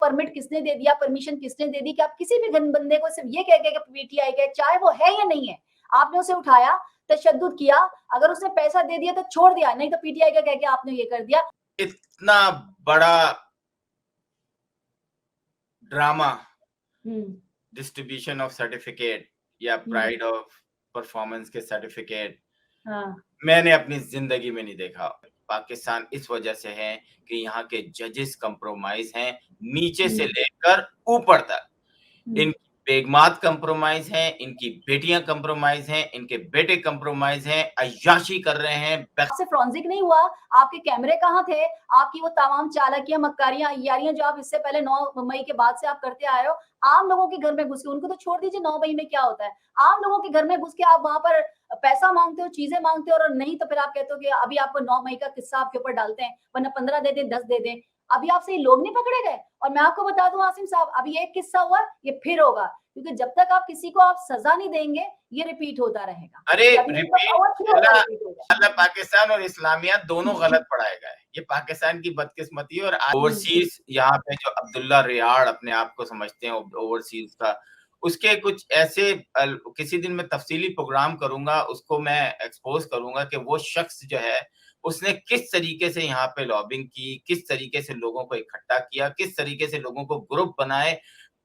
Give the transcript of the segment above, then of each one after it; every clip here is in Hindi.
परमिट किसने दे दिया, परमिशन किसने दे दी कि आप किसी भी बंदे को सिर्फ ये कह के पीटीआई के, चाहे वो है या नहीं है, आपने उसे उठाया, तशद्दुद किया, अगर उसने पैसा दे दिया तो छोड़ दिया, नहीं तो पीटीआई का कह के आपने ये कर दिया। इतना बड़ा ड्रामा डिस्ट्रीब्यूशन ऑफ सर्टिफिकेट या प्राइड ऑफ परफॉर्मेंस के सर्टिफिकेट मैंने अपनी जिंदगी में नहीं देखा। पाकिस्तान इस वजह से है कि यहाँ के जजेस कंप्रोमाइज हैं नीचे से लेकर ऊपर तक। इनकी बेगमात कंप्रोमाइज हैं, इनकी बेटियां कंप्रोमाइज हैं, इनके बेटे कंप्रोमाइज हैं, अय्याशी कर रहे हैं। आपसे फ्रॉन्जिक नहीं हुआ, आपके कैमरे कहाँ थे, आपकी वो तमाम चालाकियां, मक्कारियां, अय्यारियां जो आप इससे पहले 9 मई के बाद से आप करते आए हो, आम लोगों के घर में घुस के, उनको तो छोड़ दीजिए 9 मई में क्या होता है, आम लोगों के घर में घुस के आप वहां पर पैसा मांगते हो, चीजें मांगते हो, और नहीं तो फिर आप कहते हो कि अभी आपको 9 मई का किस्सा आपके ऊपर डालते हैं, वरना 15 दे दें, 10 दे दें। अभी आपसे ये लोग नहीं पकड़े गए। और मैं आपको बता दूं आसिम साहब, अभी एक किस्सा हुआ, ये फिर होगा, क्योंकि जब तक आप किसी को आप सजा नहीं देंगे, ये रिपीट होता रहेगा। अरे रिपीट पाकिस्तान और इस्लामिया दोनों गलत पढ़ाएगा है। ये पाकिस्तान की बदकिस्मती। और ओवरसीज यहाँ पे जो अब्दुल्ला रियाड़ अपने आप को समझते हैं ओवरसीज का, उसके कुछ ऐसे, किसी दिन मैं तफसीली प्रोग्राम करूंगा, उसको मैं एक्सपोज करूंगा कि वो शख्स जो है उसने किस तरीके से यहाँ पे लॉबिंग की, किस तरीके से लोगों को इकट्ठा किया, किस तरीके से लोगों को ग्रुप बनाए,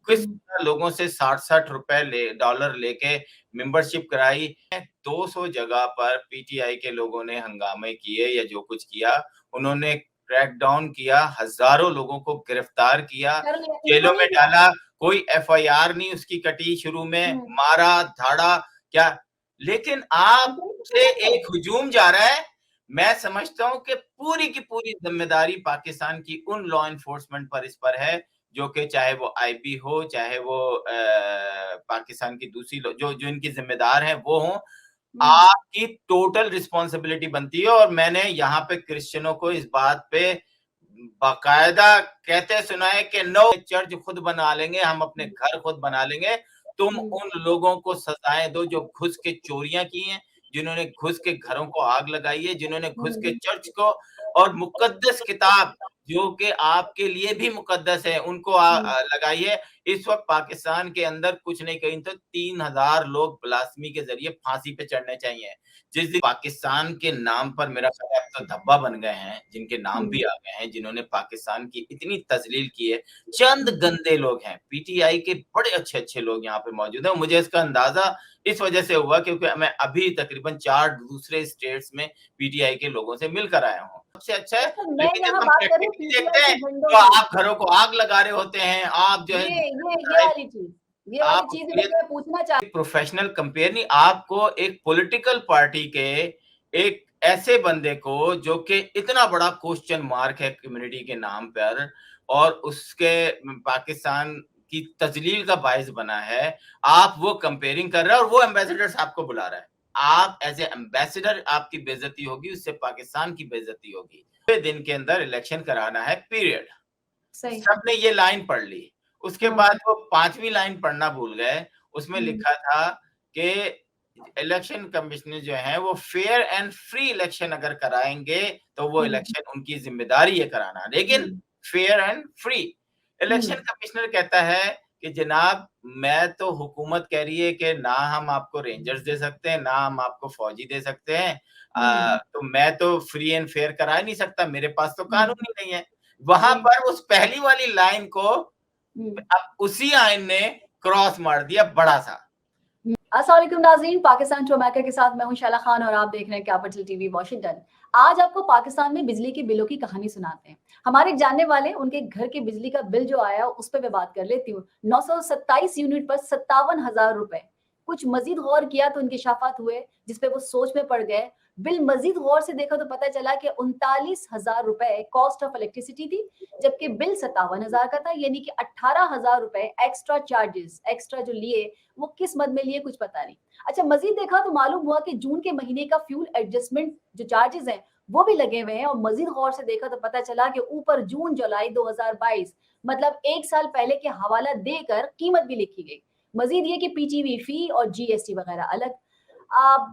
किस लोगों से 60-60 रुपए डॉलर लेके मेंबरशिप कराई। 200 जगह पर पीटीआई के लोगों ने हंगामे किए या जो कुछ किया, उन्होंने क्रैकडाउन किया, हजारों लोगों को गिरफ्तार किया, जेलों में डाला, कोई एफआईआर नहीं उसकी कटी, शुरू में मारा धाड़ा क्या। लेकिन आप से एक हुजूम जा रहा है। मैं समझता हूं कि पूरी की पूरी जिम्मेदारी पाकिस्तान की उन लॉ एनफोर्समेंट पर इस पर है, जो कि चाहे वो आईबी हो, चाहे वो पाकिस्तान की दूसरी जो इनकी जिम्मेदार हैं वो हो। आपकी टोटल रिस्पॉन्सिबिलिटी बनती है। और मैंने यहाँ पे क्रिश्चियनों को इस बात पे बाकायदा कहते सुना है कि नो, चर्च खुद बना लेंगे, हम अपने घर खुद बना लेंगे, तुम उन लोगों को सजाएं दो जो घुस के चोरियां की हैं, जिन्होंने घुस के घरों को आग लगाई है, जिन्होंने घुस के चर्च को और मुकद्दस किताब जो कि आपके लिए भी मुकद्दस है उनको लगाई है। इस वक्त पाकिस्तान के अंदर कुछ नहीं कहीं तो 3000 लोग ब्लास्मी के जरिए फांसी पे चढ़ने चाहिए। जिस दिन पाकिस्तान के नाम पर मेरा ख्याल है तो धब्बा बन गए हैं, जिनके नाम भी आ गए हैं, जिन्होंने पाकिस्तान की इतनी तजलील की है, चंद गंदे लोग हैं। पीटीआई के बड़े अच्छे अच्छे लोग यहाँ पे मौजूद हैं। मुझे इसका अंदाजा इस वजह से हुआ क्योंकि मैं अभी तकरीबन 4 दूसरे स्टेट्स में पीटीआई के लोगों से मिलकर आया हूँ। सबसे अच्छा है, लेकिन जब हम प्रैक्टिकली देखते हैं तो आप घरों को आग लगा रहे होते हैं, आप जो है ये वाली चीज मैं पूछना चाहती हूं। प्रोफेशनल कंपेयर नहीं, आपको एक पॉलिटिकल पार्टी के एक ऐसे बंदे को जो कि इतना बड़ा क्वेश्चन मार्क है कम्युनिटी के नाम पर और उसके पाकिस्तान की तजलील का बायस बना है, आप वो कंपेयरिंग कर रहे हैं और वो एम्बेसडर साहब को बुला रहा है। आप एज ए एम्बेसडर आपकी बेइज्जती होगी, उससे पाकिस्तान की बेइज्जती होगी। दिन के अंदर इलेक्शन कराना है, पीरियड। सबने ये लाइन पढ़ ली। उसके बाद वो 5वीं लाइन पढ़ना भूल गए। उसमें लिखा था कि इलेक्शन कमिश्नर जो है वो फेयर एंड फ्री इलेक्शन अगर कराएंगे तो वो इलेक्शन उनकी जिम्मेदारी है कराना, लेकिन fair and free. Election commissioner कहता है कि जनाब मैं तो हुकूमत कह रही है कि ना हम आपको रेंजर्स दे सकते हैं, ना हम आपको फौजी दे सकते हैं, तो मैं तो फ्री एंड फेयर करा नहीं सकता, मेरे पास तो कानून ही नहीं है। वहां पर उस पहली वाली लाइन को अब उसी आइन ने क्रॉस मार दिया बड़ा सा। अस्सलाम वालेकुम नाज़रीन, पाकिस्तान टू अमेरिका के साथ मैं हूं शाला खान और आप देख रहे हैं कैपिटल टीवी वॉशिंगटन। आज आपको पाकिस्तान में बिजली के बिलों की कहानी सुनाते हैं। हमारे जानने वाले उनके घर के बिजली का बिल जो आया उस पर मैं बात कर लेती हूँ। 927 यूनिट पर 57,000 रुपए। कुछ मजीद गौर किया तो इंकशाफात हुए जिसपे वो सोच में पड़ गए। बिल मजीद गौर से देखा तो पता चला कि 39,000 रुपए कॉस्ट ऑफ इलेक्ट्रिसिटी थी, जबकि बिल 57,000 का था, यानी कि 18,000 रुपए एक्स्ट्रा चार्जेस, एक्स्ट्रा जो लिए वो किस मद में लिए कुछ पता नहीं। अच्छा, मजीद देखा तो मालूम हुआ कि जून के महीने का फ्यूल एडजस्टमेंट जो चार्जेस हैं वो भी लगे हुए हैं, और मजीद गौर से देखा तो पता चला कि ऊपर जून जुलाई 2022 मतलब 1 साल पहले के हवाला देकर कीमत भी लिखी गई। मजीद ये कि पीटीवी फी और जीएसटी वगैरह अलग।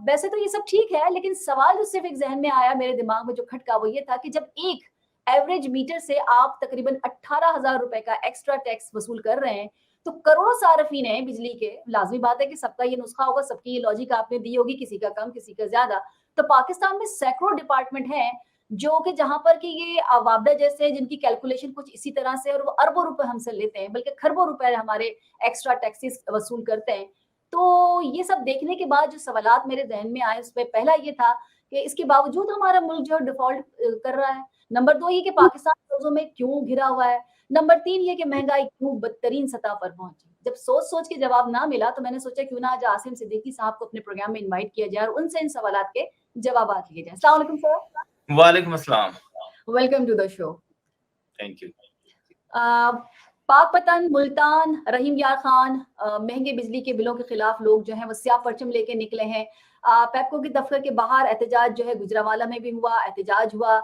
वैसे तो ये सब ठीक है, लेकिन सवाल जो सिर्फ एक जहन में आया मेरे दिमाग में जो खटका वो ये था कि जब एक एवरेज मीटर से आप तकरीबन 18,000 रुपए का एक्स्ट्रा टैक्स वसूल कर रहे हैं, तो करोड़ों सार्फिन हैं बिजली के। लाज़मी बात है कि सबका ये नुस्खा होगा, सबकी ये लॉजिक आपने दी होगी, किसी का कम, किसी का ज़्यादा। तो पाकिस्तान में सैकड़ों डिपार्टमेंट हैं, जो कि जहाँ पर कि ये वापदा जैसे जिनकी कैलकुलेशन कुछ इसी तरह से, और वो अरबों रुपए हमसे लेते हैं, बल्कि खरबों रुपए हमारे एक्स्ट्रा टैक्सेस वसूल करते हैं। तो ये सब देखने के बाद जो सवालात मेरे ज़हन में आए, उसमें पहला ये था कि इसके बावजूद हमारा मुल्क जो है डिफ़ॉल्ट कर रहा है। नंबर 2 ये कि पाकिस्तान कर्ज़ों में क्यों घिरा हुआ है। नंबर 3 ये कि महँगाई क्यों बदतरीन सतह पर पहुँची। जब सोच-सोच के जवाब ना मिला, तो मैंने सोचा क्यों ना आज आसिम सिद्दीकी साहब को अपने प्रोग्राम में इनवाइट किया जाए और उनसे इन सवालात के जवाबात लिए जाएँ। अस्सलाम वालेकुम सर। वालेकुम अस्सलाम। Welcome to the show. Thank you. Pakpattan, Multan, Rahim Yar Khan, महंगे बिजली के बिलों के खिलाफ लोग जो हैं वो स्याह परचम लेके निकले हैं। पेप्को के दफ्तर के बाहर एहतजाज जो है गुजरांवाला में भी हुआ, एहतजाज हुआ।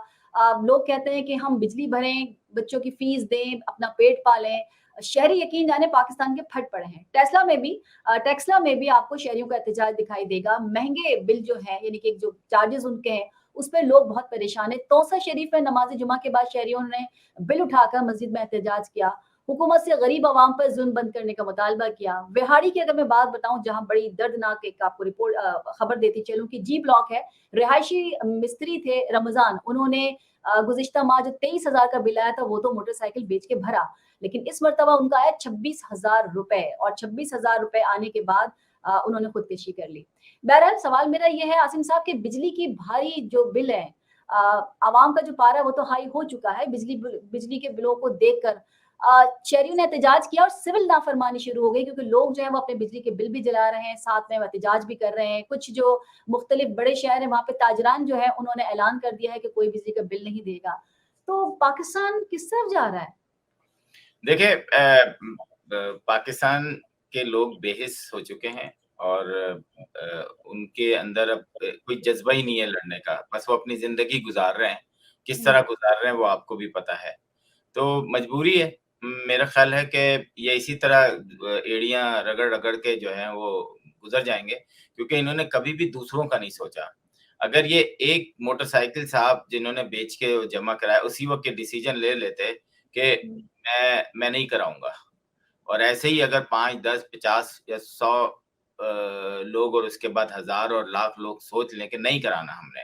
लोग कहते हैं कि हम बिजली भरें, बच्चों की फीस दें, अपना पेट पालें। शहरी यकीन जाने पाकिस्तान के फट पड़े हैं। टेस्ला में भी आपको शहरियों का एहतजाज दिखाई देगा। महंगे बिल जो हैं, यानी कि जो चार्जेस उनके हैं, उस पे लोग बहुत परेशान हैं। तौसा शरीफ में नमाज जुमा के बाद शहरियों ने बिल उठाकर मस्जिद में एहतजाज किया। हुकूमत से गरीब आवाम पर जुल्म बंद करने का मुतालबा किया। विहाड़ी की अगर मैं बात बताऊं, जहां बड़ी दर्दनाक एक आपको खबर देती चलूं कि जी ब्लॉक है, रिहायशी मिस्त्री थे रमजान, उन्होंने गुज़िश्ता माह जो 23,000 का बिल आया था, वो तो मोटरसाइकिल बेच के भरा, लेकिन इस मर्तबा उनका आया 26,000 रुपए, और 26,000 रुपए आने के बाद उन्होंने खुदकुशी कर ली। बहरहाल सवाल मेरा ये है आसिम साहब, कि बिजली की भारी जो बिल है, आवाम का जो पारा वो तो हाई हो चुका है बिजली के बिलों को देखकर। शहरियों ने एहतजाज किया और सिविल नाफरमानी शुरू हो गई, क्योंकि लोग जो है वो अपने बिजली के बिल भी जला रहे हैं, साथ में एहतजाज भी कर रहे हैं। कुछ जो मुख्तलिफ बड़े शहर हैं, वहाँ पे ताजरान जो है उन्होंने ऐलान कर दिया है कि कोई बिजली का बिल नहीं देगा। तो पाकिस्तान किस तरफ जा रहा है? देखिए पाकिस्तान के लोग बेहिस हो चुके हैं और उनके अंदर अब कोई जज्बा ही नहीं है लड़ने का। बस वो अपनी ज़िंदगी गुज़ार रहे हैं। किस तरह गुज़ार रहे हैं वो आपको भी पता है। तो मजबूरी है। मेरा ख़्याल है कि ये इसी तरह एड़ियाँ रगड़-रगड़ के जो हैं वो गुज़र जाएँगे, क्योंकि इन्होंने कभी भी दूसरों का नहीं सोचा। अगर ये एक मोटरसाइकिल साहब जिन्होंने बेच के जमा कराया, उसी वक़्त ये डिसीज़न ले लेते कि मैं नहीं कराऊँगा, और ऐसे ही अगर 5, 10, 50 या 100 लोग और उसके बाद हज़ार और लाख लोग सोच लें कि नहीं कराना हमने।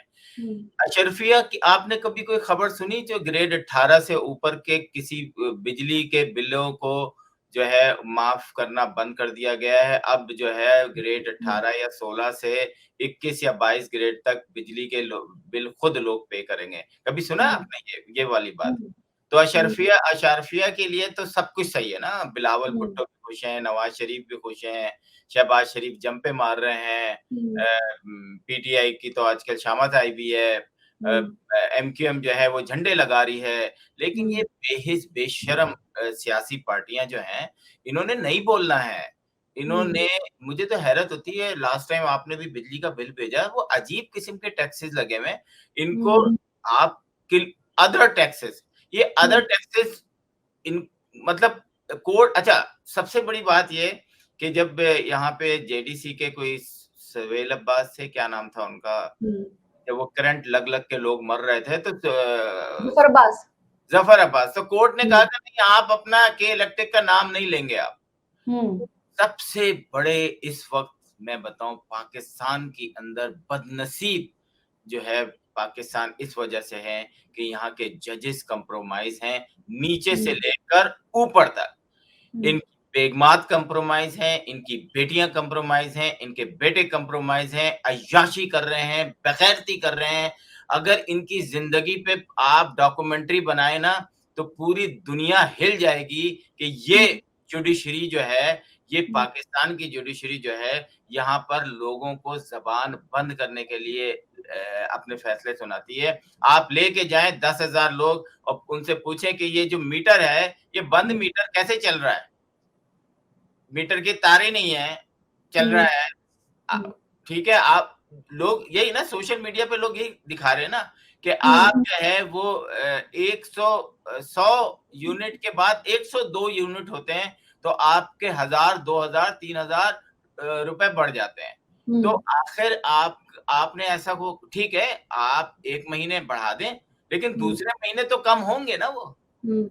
अशरफिया की आपने कभी कोई खबर सुनी जो ग्रेड 18 से ऊपर के किसी बिजली के बिलों को जो है माफ करना बंद कर दिया गया है? अब जो है ग्रेड 18 या 16 से 21 या 22 ग्रेड तक बिजली के बिल खुद लोग पे करेंगे। कभी सुना आपने ये वाली बात? तो अशरफिया के लिए तो सब कुछ सही है ना, बिलावल भुट्टो भी खुश हैं, नवाज शरीफ भी खुश हैं, शहबाज शरीफ जंपे मार रहे हैं। पीटीआई की तो आजकल शामत आई भी है। एमक्यूएम जो है वो झंडे लगा रही है, लेकिन ये बेहिस बेशर्म सियासी पार्टियां जो हैं, इन्होंने नहीं बोलना है। इन्होंने, मुझे तो हैरत होती है, लास्ट टाइम आपने भी बिजली का बिल भेजा, वो अजीब किस्म के टैक्सेस लगे हुए हैं। इनको आप अदर टैक्सेस, ये अदर टैक्सेस इन मतलब कोड, अच्छा सबसे बड़ी बात ये कि जब यहाँ पे जेडीसी के कोई सवेल अब्बास थे, क्या नाम था उनका, जब वो करंट लग के लोग मर रहे थे, तो जफर अब्बास, तो कोर्ट ने कहा था नहीं, आप अपना के इलेक्ट्रिक का नाम नहीं लेंगे आप। सबसे बड़े इस वक्त मैं बताऊं पाकिस्तान के अंदर बदनसीब जो है, पाकिस्तान इस वजह से है कि यहाँ के जजेस कंप्रोमाइज हैं नीचे से लेकर ऊपर तक। इनकी बेगमात कंप्रोमाइज हैं, इनकी बेटियां कंप्रोमाइज हैं, इनके बेटे कंप्रोमाइज हैं, अय्याशी कर रहे हैं, बेगैरती कर रहे हैं। अगर इनकी जिंदगी पे आप डॉक्यूमेंट्री बनाए ना, तो पूरी दुनिया हिल जाएगी कि ये जुडिशरी जो है, ये पाकिस्तान की जुडिशरी जो है, यहाँ पर लोगों को जबान बंद करने के लिए अपने फैसले सुनाती है। आप लेके जाएं 10,000 लोग और उनसे पूछें कि ये जो मीटर है, ये बंद मीटर कैसे चल रहा है? मीटर की तारे नहीं है, चल रहा है। ठीक है, आप लोग यही ना, सोशल मीडिया पे लोग यही दिखा रहे हैं ना कि आप जो है वो 100 यूनिट के बाद 102 यूनिट होते हैं, तो आपके 1000, 2000, 3000 रुपए बढ़ जाते हैं। तो आखिर आपने ऐसा को, ठीक है आप 1 महीने बढ़ा दें, लेकिन दूसरे महीने तो कम होंगे ना वो। नहीं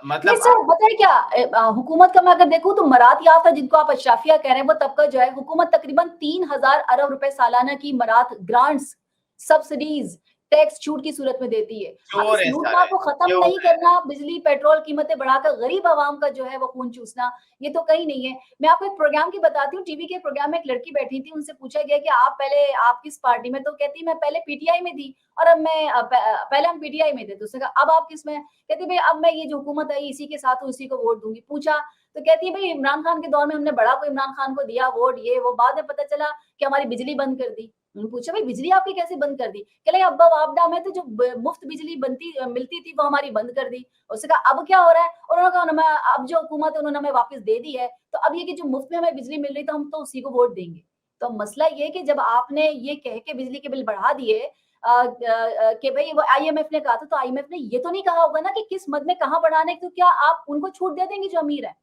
मतलब सर, पता है क्या, हुकूमत का मैं अगर देखूं तो मरात याफ्ता जिनको आप अशराफिया कह रहे हैं वो तबका जो है, हुकूमत तकरीबन 3,000 अरब रुपए सालाना की मरात ग्रांट्स, सब्सिडीज, टैक्स छूट की सूरत में देती है। अब चोर इस है लूटमार सारे, को खत्म चोर नहीं करना, बिजली पेट्रोल कीमतें बढ़ाकर गरीब आवाम का जो है वो खून चूसना, ये तो कहीं नहीं है। मैं आपको एक प्रोग्राम की बताती हूँ, टीवी के प्रोग्राम में एक लड़की बैठी थी, उनसे पूछा गया कि आप पहले आप किस पार्टी में, तो कहती मैं पहले पीटीआई में थी और अब मैं पहले हम पीटीआई में थे, तो उसने कहा अब आप किस में, कहती भाई अब मैं ये जो हुकूमत आई इसी के साथ हूँ, इसी को वोट दूंगी। पूछा तो कहती है भाई इमरान खान के दौर में हमने बड़ा को इमरान खान को दिया वोट, ये वो, बाद में पता चला कि हमारी बिजली बंद कर दी। उन्होंने पूछा भाई बिजली आपकी कैसे बंद कर दी, कह रहे अब्बा आपदा में तो जो मुफ्त बिजली बनती मिलती थी वो हमारी बंद कर दी। उसने कहा अब क्या हो रहा है, और उन्होंने कहा अब जो हुकूमत है उन्होंने हमें वापस दे दी है, तो अब ये कि जो मुफ्त में हमें बिजली मिल रही तो हम तो उसी को वोट देंगे। तो मसला ये कि जब आपने ये कह के बिजली के बिल बढ़ा दिए कि भाई वो आईएमएफ ने कहा था, तो आईएमएफ ने ये तो नहीं कहा होगा ना कि किस मद में कहाँ बढ़ाने, तो क्या आप उनको छूट दे देंगे जो अमीर है?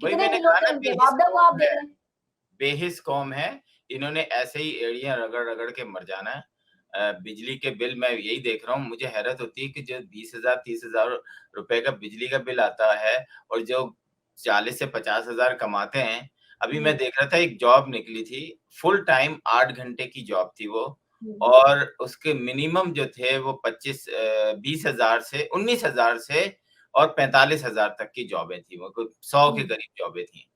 वही कितने मैंने बिल कहा होते ना, हैं उनके, बेहिस आपदा को आप कौम दे है, रहे हैं। बेहिस कौम है। इन्होंने ऐसे ही एड़ियां रगड़ रगड़ के मर जाना है। बिजली के बिल मैं यही देख रहा हूँ, मुझे हैरत होती है कि जो 20,000 30,000 रुपए का बिजली का बिल आता है और जो 40 से 50,000 कमाते हैं। अभी मैं देख रहा था, एक जॉब निकली थी, फुल टाइम 8 घंटे की जॉब थी वो, और उसके मिनिमम जो थे वो 20,000 से 19,000 से और 45,000 तक की जॉबें थी, वो 100 के करीब जॉबें थी।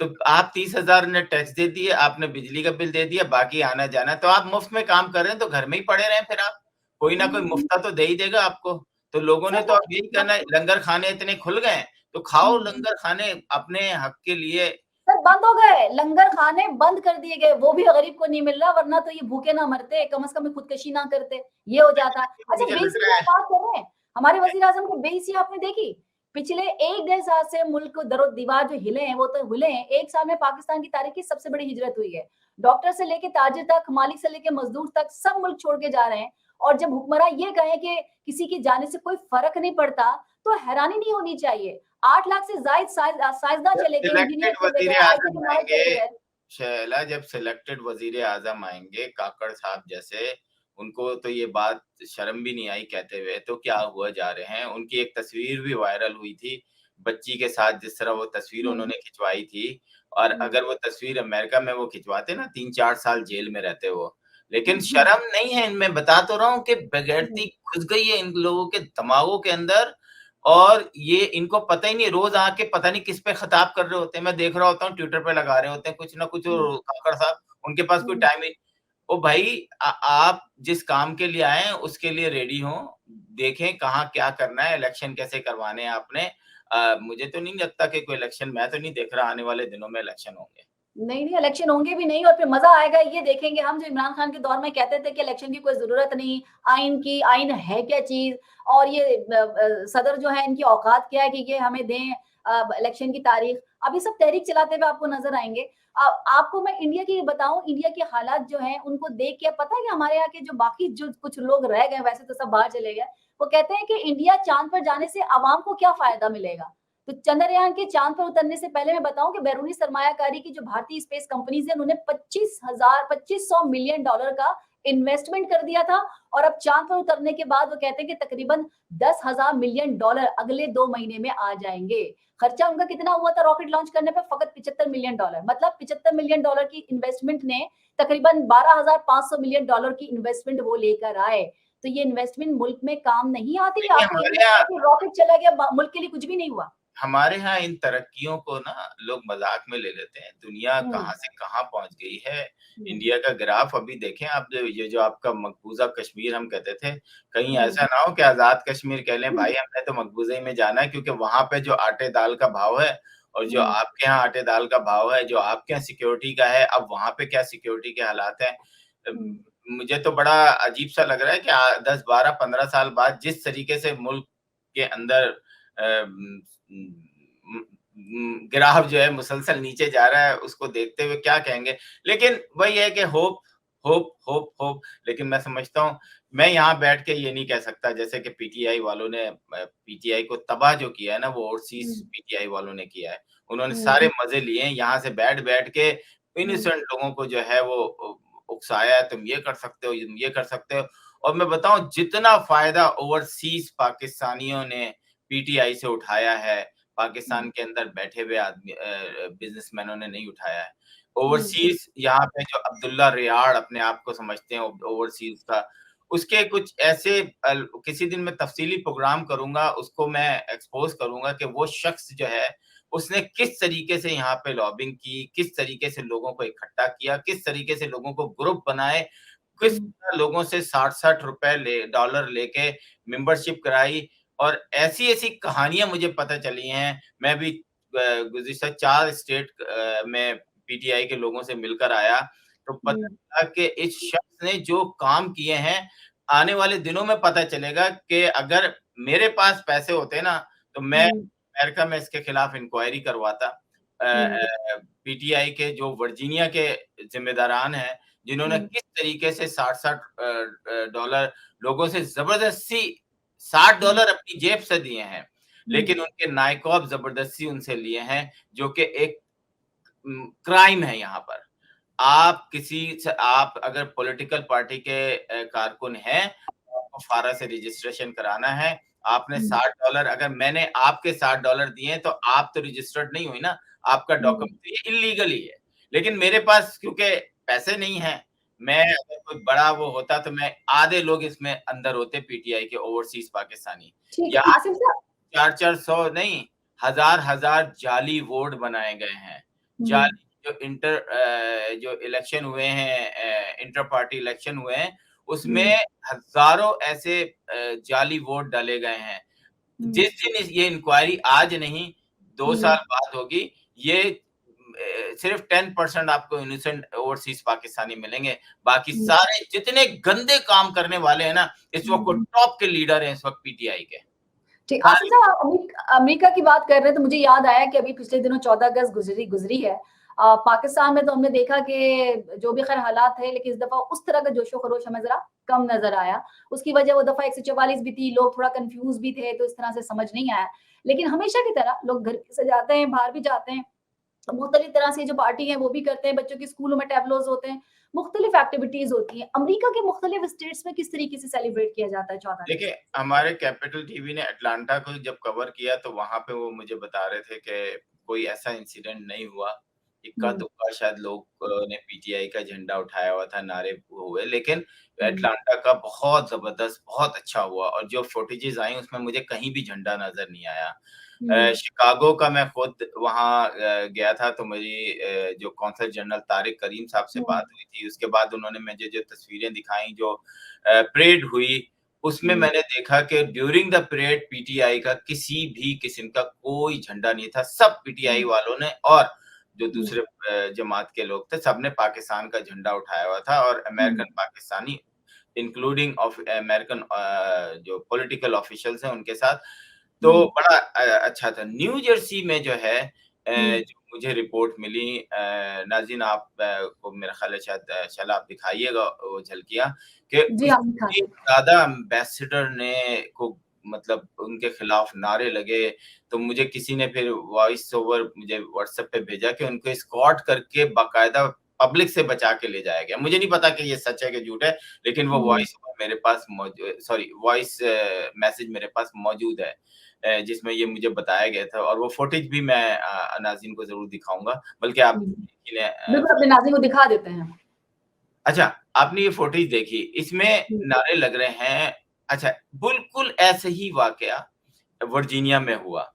तो आप 30,000 ने टैक्स दे दिए, आपने बिजली का बिल दे दिया, बाकी आना जाना, तो आप मुफ्त में काम कर रहे हैं तो घर में ही पड़े रहें, फिर आप कोई ना कोई मुफ्ता तो दे ही देगा आपको। तो लोगों ने सर तो अब यही करना है, लंगर खाने इतने खुल गए, तो खाओ हम्म, लंगर खाने अपने हक के लिए। सर बंद हो गए लंगर खाने, बंद कर दिए गए, वो भी गरीब को नहीं मिल रहा, वरना तो ये भूखे ना मरते, कम से कम खुदकशी ना करते, ये हो जाता। अच्छा मुझे लग बेइज्जती की रहा आप बात कर रहे हैं, हमारे वजीर आजम की बेइज्जती आपने देखी, पिछले 1 डेढ़ साल से मुल्क को दरो दीवार जो हिले हैं वो तो हिले हैं, 1 साल में पाकिस्तान की तारीख की सबसे बड़ी हिजरत हुई है। डॉक्टर से लेके ताजिर तक, मालिक से लेके मजदूर तक, सब मुल्क छोड़ के जा रहे हैं। और जब हुक्मरान ये कहें कि किसी की जाने से कोई फर्क नहीं पड़ता, तो हैरानी नहीं होनी चाहिए। 8 लाख से जायद साइंसदान जब चले गए, इंजीनियर सिलेक्टेड चले वजीर गए, आईटी आजम के माहिर आएंगे, चले गए। शैला, जब सिलेक्टेड वजीर आजम आएंगे काकड़ साहब जैसे, उनको तो ये बात शर्म भी नहीं आई कहते हुए, तो क्या हुआ जा रहे हैं। उनकी एक तस्वीर भी वायरल हुई थी बच्ची के साथ, जिस तरह वो तस्वीर हम्म, उन्होंने खिंचवाई थी, और हम्म, अगर वो तस्वीर अमेरिका में वो खिंचवाते ना, 3-4 साल जेल में रहते वो। लेकिन हम्म, शर्म नहीं है इनमें, बता तो रहा हूँ कि हम्म, बेगैरती घुस गई है इन लोगों के दिमागों के अंदर, और ये इनको पता ही नहीं, रोज आके पता नहीं किस पे खिताब कर रहे होते हैं। मैं देख रहा होता हूँ ट्विटर पे लगा रहे होते हैं कुछ ना कुछ, हम्म, काकड़ साहब, उनके पास कोई हम्म। टाइम ही। ओ भाई, आप जिस काम के लिए आए हैं उसके लिए रेडी हो, देखें कहाँ क्या करना है, इलेक्शन कैसे करवाने हैं आपने। मुझे तो नहीं लगता कि कोई इलेक्शन, मैं तो नहीं देख रहा आने वाले दिनों में इलेक्शन होंगे। नहीं नहीं, इलेक्शन होंगे भी नहीं, और फिर मजा आएगा ये देखेंगे हम, जो इमरान खान के दौर में कहते थे कि इलेक्शन की कोई जरूरत नहीं, आइन की, आइन है क्या चीज, और ये सदर जो है इनकी औकात क्या है कि ये हमें दें इलेक्शन की तारीख। अब ये सब तहरीक चलाते हुए आपको नजर आएंगे। आपको मैं इंडिया की बताऊं, इंडिया के हालात जो हैं उनको देख के पता है कि हमारे यहाँ के जो बाकी जो कुछ लोग रह गए, वैसे तो सब बाहर चले गए, वो कहते हैं कि इंडिया चांद पर जाने से अवाम को क्या फायदा मिलेगा। तो चंद्रयान के चांद पर उतरने से पहले मैं बताऊं कि बैरूनी सरमायाकारी की जो भारतीय स्पेस कंपनीज है, उन्होंने 2500 मिलियन डॉलर का इन्वेस्टमेंट कर दिया था, और अब चांद पर उतरने के बाद वो कहते हैं कि तकरीबन 10,000 मिलियन डॉलर अगले 2 महीने में आ जाएंगे। खर्चा उनका कितना हुआ था रॉकेट लॉन्च करने पर? फकत 75 मिलियन डॉलर, मतलब 75 मिलियन डॉलर की इन्वेस्टमेंट ने तकरीबन 12,500 मिलियन डॉलर की इन्वेस्टमेंट वो लेकर आए। तो ये इन्वेस्टमेंट मुल्क में काम नहीं आती? देखिए, आपको ये नहीं लगता कि रॉकेट चला गया, मुल्क के लिए कुछ भी नहीं हुआ? हमारे यहाँ इन तरक्कियों को ना लोग मजाक में ले लेते हैं। दुनिया हम्म, कहाँ से कहाँ पहुंच गई है। हम्म, इंडिया का ग्राफ अभी देखें आप, जो ये जो आपका मकबूजा कश्मीर हम कहते थे, कहीं हम्म, ऐसा ना हो कि आजाद कश्मीर कह लें हम्म, भाई, हमने तो मकबूजे ही में जाना है, क्योंकि वहां पे जो आटे दाल का भाव है और जो हम्म, आपके यहाँ आटे दाल का भाव है, जो आपके यहाँ सिक्योरिटी का है, अब वहां पे क्या सिक्योरिटी के हालात हैं। हम्म, मुझे तो बड़ा अजीब सा लग रहा है कि 10 12 15 साल बाद जिस तरीके से मुल्क के अंदर ग्राफ जो है मुसलसल नीचे जा रहा है, उसको देखते हुए क्या कहेंगे। लेकिन वही है कि होप होप होप होप। लेकिन मैं समझता हूँ, मैं यहाँ बैठ के ये नहीं कह सकता जैसे कि पीटीआई वालों ने, पीटीआई को तबाह जो किया है ना, वो ओवरसीज हम्म, पीटीआई वालों ने किया है। उन्होंने हम्म, सारे मजे लिए हैं, यहाँ से बैठ बैठ के हम्म, इनोसेंट लोगों को जो है वो उकसाया है, तुम ये कर सकते हो, तुम ये कर सकते हो। और मैं बताऊं जितना फायदा ओवरसीज पाकिस्तानियों ने पीटीआई से उठाया है, पाकिस्तान के अंदर बैठे हुए आदमी बिजनेसमैनों ने नहीं उठाया है। ओवरसीज यहाँ पे जो अब्दुल्ला रियाड़ अपने आप को समझते हैं ओवरसीज का, उसके कुछ ऐसे किसी दिन मैं तफसीली प्रोग्राम करूंगा, उसको मैं एक्सपोज करूंगा कि वो शख्स जो है उसने किस तरीके से यहाँ पे लॉबिंग की, किस तरीके से लोगों को इकट्ठा किया, किस तरीके से लोगों को ग्रुप बनाए, किस लोगों से 60-60 रुपए डॉलर लेके मेंबरशिप कराई। और ऐसी ऐसी कहानियां मुझे पता चली हैं। मैं भी गुज़िश्ता 4 स्टेट में पीटीआई के लोगों से मिलकर आया, तो पता चला कि इस शख्स ने जो काम किए हैं, आने वाले दिनों में पता चलेगा कि अगर मेरे पास पैसे होते ना तो मैं अमेरिका में इसके खिलाफ इंक्वायरी करवाता। पीटीआई के जो वर्जीनिया के जिम्मेदारान हैं, जिन्होंने किस तरीके से 60-60 डॉलर लोगों से जबरदस्ती $60 अपनी जेब से दिए हैं, लेकिन उनके नायकोब जबरदस्ती उनसे लिए हैं, जो कि एक क्राइम है यहाँ पर। आप अगर पॉलिटिकल पार्टी के कारकुन हैं, आपको फारा से रजिस्ट्रेशन कराना है। आपने $60 अगर मैंने आपके $60 दिए तो आप तो रजिस्टर्ड नहीं हुई ना, आपका डॉक्यूमेंट तो ये इल्लीगल ही है। लेकिन मेरे पास क्योंकि पैसे नहीं हैं, मैं अगर कोई बड़ा वो होता तो मैं आधे लोग इसमें अंदर होते पीटीआई के ओवरसीज पाकिस्तानी। ठीक है यहाँ आसिफ साहब। 400 नहीं, हजार जाली वोट बनाए गए हैं। जाली जो इलेक्शन हुए हैं, इंटर पार्टी इलेक्शन हुए हैं, उसमें हजारों ऐसे जाली वोट डाले गए हैं। जिस दिन ये इंक्वायरी आज नहीं 2 साल बाद होगी, ये सिर्फ 10% आपको इनोसेंट ओवरसीज पाकिस्तानी मिलेंगे। बाकी सारे जितने गंदे काम करने वाले हैं ना, इस वक्त टॉप के लीडर हैं इस वक्त पीटीआई के। ठीक, आसिफ साहब आप अमेरिका की बात कर रहे हैं तो मुझे याद आया कि अभी पिछले दिनों 14 अगस्त गुजरी है। पाकिस्तान में तो हमने देखा कि जो भी खैर हालात है, लेकिन इस दफा उस तरह का जोशो खरोश हमें जरा कम नजर आया। उसकी वजह वो दफा 144 भी थी, लोग थोड़ा कंफ्यूज भी थे, तो इस तरह से समझ नहीं आया। लेकिन हमेशा की तरह लोग घर से जाते हैं, बाहर भी जाते हैं, मुख्तलिफ तरह से जो पार्टी है वो भी करते हैं, बच्चों के स्कूलों में टैबलोज होते हैं, मुख्तलिफ एक्टिविटीज होती हैं। अमेरिका के मुख्तलिफ स्टेट्स में किस तरीके से सेलिब्रेट किया जाता है 14? देखिए, हमारे कैपिटल टीवी ने अटलांटा को जब कवर किया तो वहां पे वो मुझे बता रहे थे कि कोई ऐसा इंसिडेंट नहीं हुआ। इक्का दुक्का शायद लोग ने पीटीआई का झंडा उठाया हुआ था, नारे हुए, लेकिन अटलांटा का बहुत जबरदस्त, बहुत अच्छा हुआ। और जो फुटेजेस आई उसमें मुझे कहीं भी झंडा नजर नहीं आया। शिकागो का मैं खुद वहां गया था, तो मेरी जो कौंसल जनरल तारिक करीम साहब से बात हुई थी। उसके बाद उन्होंने मुझे जो तस्वीरें दिखाई, जो परेड हुई, उसमें मैंने देखा कि ड्यूरिंग द परेड पीटीआई का किसी भी किस्म का कोई झंडा नहीं था। सब पीटीआई वालों ने और जो दूसरे जमात के लोग थे, सबने पाकिस्तान का झंडा उठाया हुआ था। और American Pakistani including of American जो पॉलिटिकल ऑफिशियल्स हैं उनके साथ, तो बड़ा अच्छा था। न्यू जर्सी में जो है जो मुझे रिपोर्ट मिली, नाज़रीन आप को मेरा ख्याल है शायद आप दिखाइएगा वो झलकियां, कि ज्यादा एम्बेसडर ने को मतलब उनके खिलाफ नारे लगे। तो मुझे किसी ने फिर वॉइस ओवर मुझे व्हाट्सएप पे भेजा कि उनको एस्कॉर्ट करके बाकायदा पब्लिक से बचा के ले जाया गया। मुझे नहीं पता कि ये सच है कि झूठ है, लेकिन वो वॉइस मेरे पास वॉइस मैसेज मेरे पास मौजूद है, जिसमें ये मुझे बताया गया था। और वो फुटेज भी मैं नाज़रीन को जरूर दिखाऊंगा, बल्कि आप बिल्कुल अपने नाज़रीन को दिखा देते हैं। अच्छा, आपने ये फुटेज देखी, इसमें नारे लग रहे हैं। अच्छा, बिल्कुल ऐसे ही वाकया वर्जीनिया में हुआ।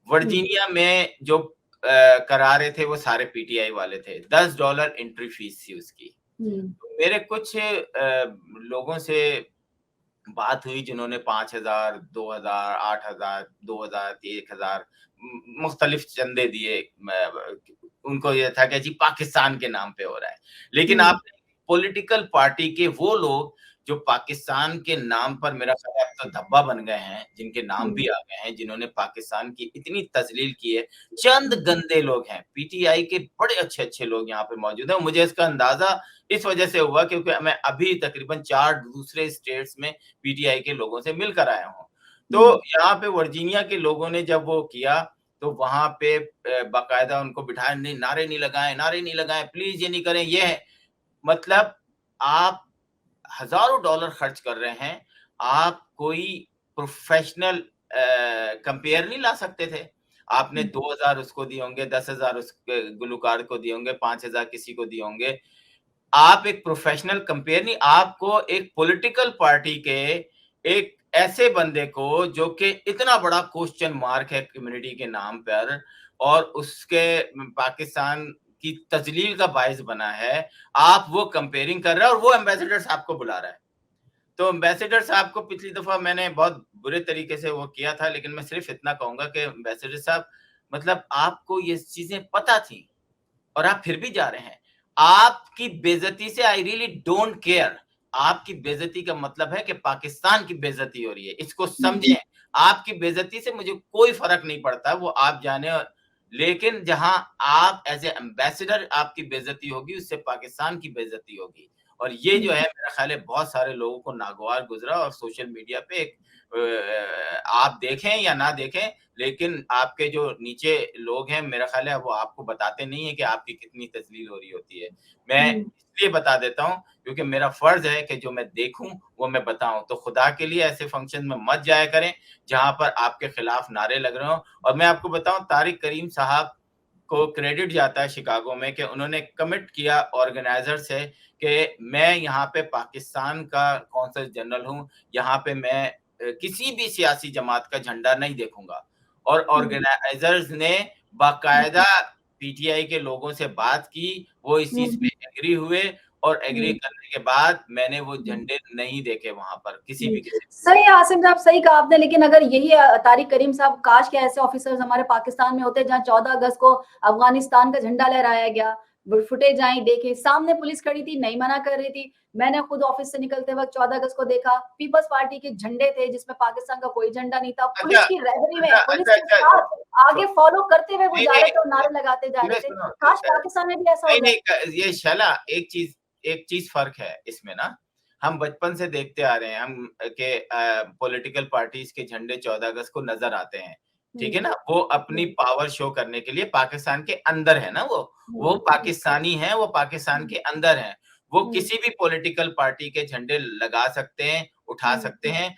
वर्जीनिया में जो करा रहे थे वो सारे पीटीआई वाले थे। $10 एंट्री फीस थी उसकी। तो मेरे कुछ लोगों से बात हुई जिन्होंने 5,000, 2,000, 8,000, 2,000, 1,000 मुख्तलिफ चंदे दिए। उनको ये था कि जी पाकिस्तान के नाम पे हो रहा है। लेकिन आप पॉलिटिकल पार्टी के वो लोग जो पाकिस्तान के नाम पर मेरा ख्याल है अब तो धब्बा बन गए हैं, जिनके नाम भी आ गए हैं, जिन्होंने पाकिस्तान की इतनी तजलील की है, चंद गंदे लोग हैं। पीटीआई के बड़े अच्छे लोग यहाँ पे मौजूद हैं। मुझे इसका अंदाजा इस वजह से हुआ क्योंकि मैं अभी तकरीबन 4 दूसरे स्टेट्स में पीटीआई के लोगों से मिलकर आया हूँ। तो यहाँ पे वर्जीनिया के लोगों ने जब वो किया, तो वहां पे बाकायदा उनको बिठाया, नहीं नारे नहीं लगाए, प्लीज ये नहीं करें। ये है मतलब आप हजारों डॉलर खर्च कर रहे हैं, आप कोई प्रोफेशनल कंपेयर नहीं ला सकते थे? आपने 2000 उसको दिए होंगे, 10,000 उस गुलकार को दिए होंगे, 5000 किसी को दिए होंगे। आप एक प्रोफेशनल कंपेयर नहीं, आपको एक पॉलिटिकल पार्टी के एक ऐसे बंदे को जो कि इतना बड़ा क्वेश्चन मार्क है कम्युनिटी के नाम पर और उसके पाकिस्तान की तजलील का बायस बना है, आप वो कंपेयरिंग कर रहे हैं और वो एम्बेसडर साहब को बुला रहा है। तो एम्बेसडर साहब को पिछली दफा मैंने बहुत बुरे तरीके से वो किया था, लेकिन मैं सिर्फ इतना कहूंगा कि एम्बेसडर साहब, मतलब आपको ये चीजें पता थी और आप फिर भी जा रहे हैं। आपकी बेइज्जती से आई रियली डोंट केयर। आपकी बेइज्जती का मतलब है कि पाकिस्तान की बेइज्जती हो रही है, इसको समझें। आपकी बेइज्जती से मुझे कोई फर्क नहीं पड़ता, वो आप जाने। लेकिन जहां आप एज ए एम्बेसडर आपकी बेइज्जती होगी, उससे पाकिस्तान की बेइज्जती होगी। और ये जो है मेरा ख्याल है बहुत सारे लोगों को नागवार गुजरा और सोशल मीडिया पे एक आप देखें या ना देखें, लेकिन आपके जो नीचे लोग हैं मेरा ख्याल है वो आपको बताते नहीं है कि आपकी कितनी तजलील हो रही होती है। मैं इसलिए बता देता हूँ क्योंकि मेरा फर्ज है कि जो मैं देखूं वो मैं बताऊं। तो खुदा के लिए ऐसे फंक्शन में मत जाया करें जहां पर आपके खिलाफ नारे लग रहे हो। और मैं आपको बताऊं, तारिक करीम साहब को क्रेडिट जाता है शिकागो में कि उन्होंने कमिट किया ऑर्गेनाइजर से कि मैं यहाँ पे पाकिस्तान का कौंसल जनरल हूँ, यहाँ पे मैं किसी भी सियासी जमात का झंडा नहीं देखूंगा। और ऑर्गेनाइजर्स ने बाकायदा पीटीआई के लोगों से बात की, वो इस चीज पे एग्री हुए और एग्री करने के बाद मैंने वो झंडे नहीं देखे वहां पर किसी भी किसी। सही है आसिम साहब, सही कहा आपने। लेकिन अगर यही तारिक करीम साहब, काश के ऐसे ऑफिसर्स हमारे पाकिस्तान में होते जहां 14 अगस्त को अफगानिस्तान का झंडा लहराया गया। फुटेज आई, देखे, सामने पुलिस खड़ी थी, नहीं मना कर रही थी। मैंने खुद ऑफिस से निकलते वक्त 14 अगस्त को देखा, पीपल्स पार्टी के झंडे थे जिसमें पाकिस्तान का कोई झंडा नहीं था। पुलिस की रहबरी में, पुलिस के साथ आगे फॉलो करते हुए वो जा रहे थे और नारे लगाते जा रहे थे। काश पाकिस्तान में भी ऐसा हो जाए। नहीं, ये शैला एक चीज फर्क है इसमें ना। हम बचपन से देखते आ रहे हैं हम के पॉलिटिकल पार्टीज के झंडे 14 अगस्त को नजर आते हैं, ठीक है ना। वो अपनी पावर शो करने के लिए पाकिस्तान के अंदर है ना, वो पाकिस्तानी है, वो पाकिस्तान के अंदर है। वो किसी भी पॉलिटिकल पार्टी के झंडे लगा सकते हैं, उठा सकते हैं।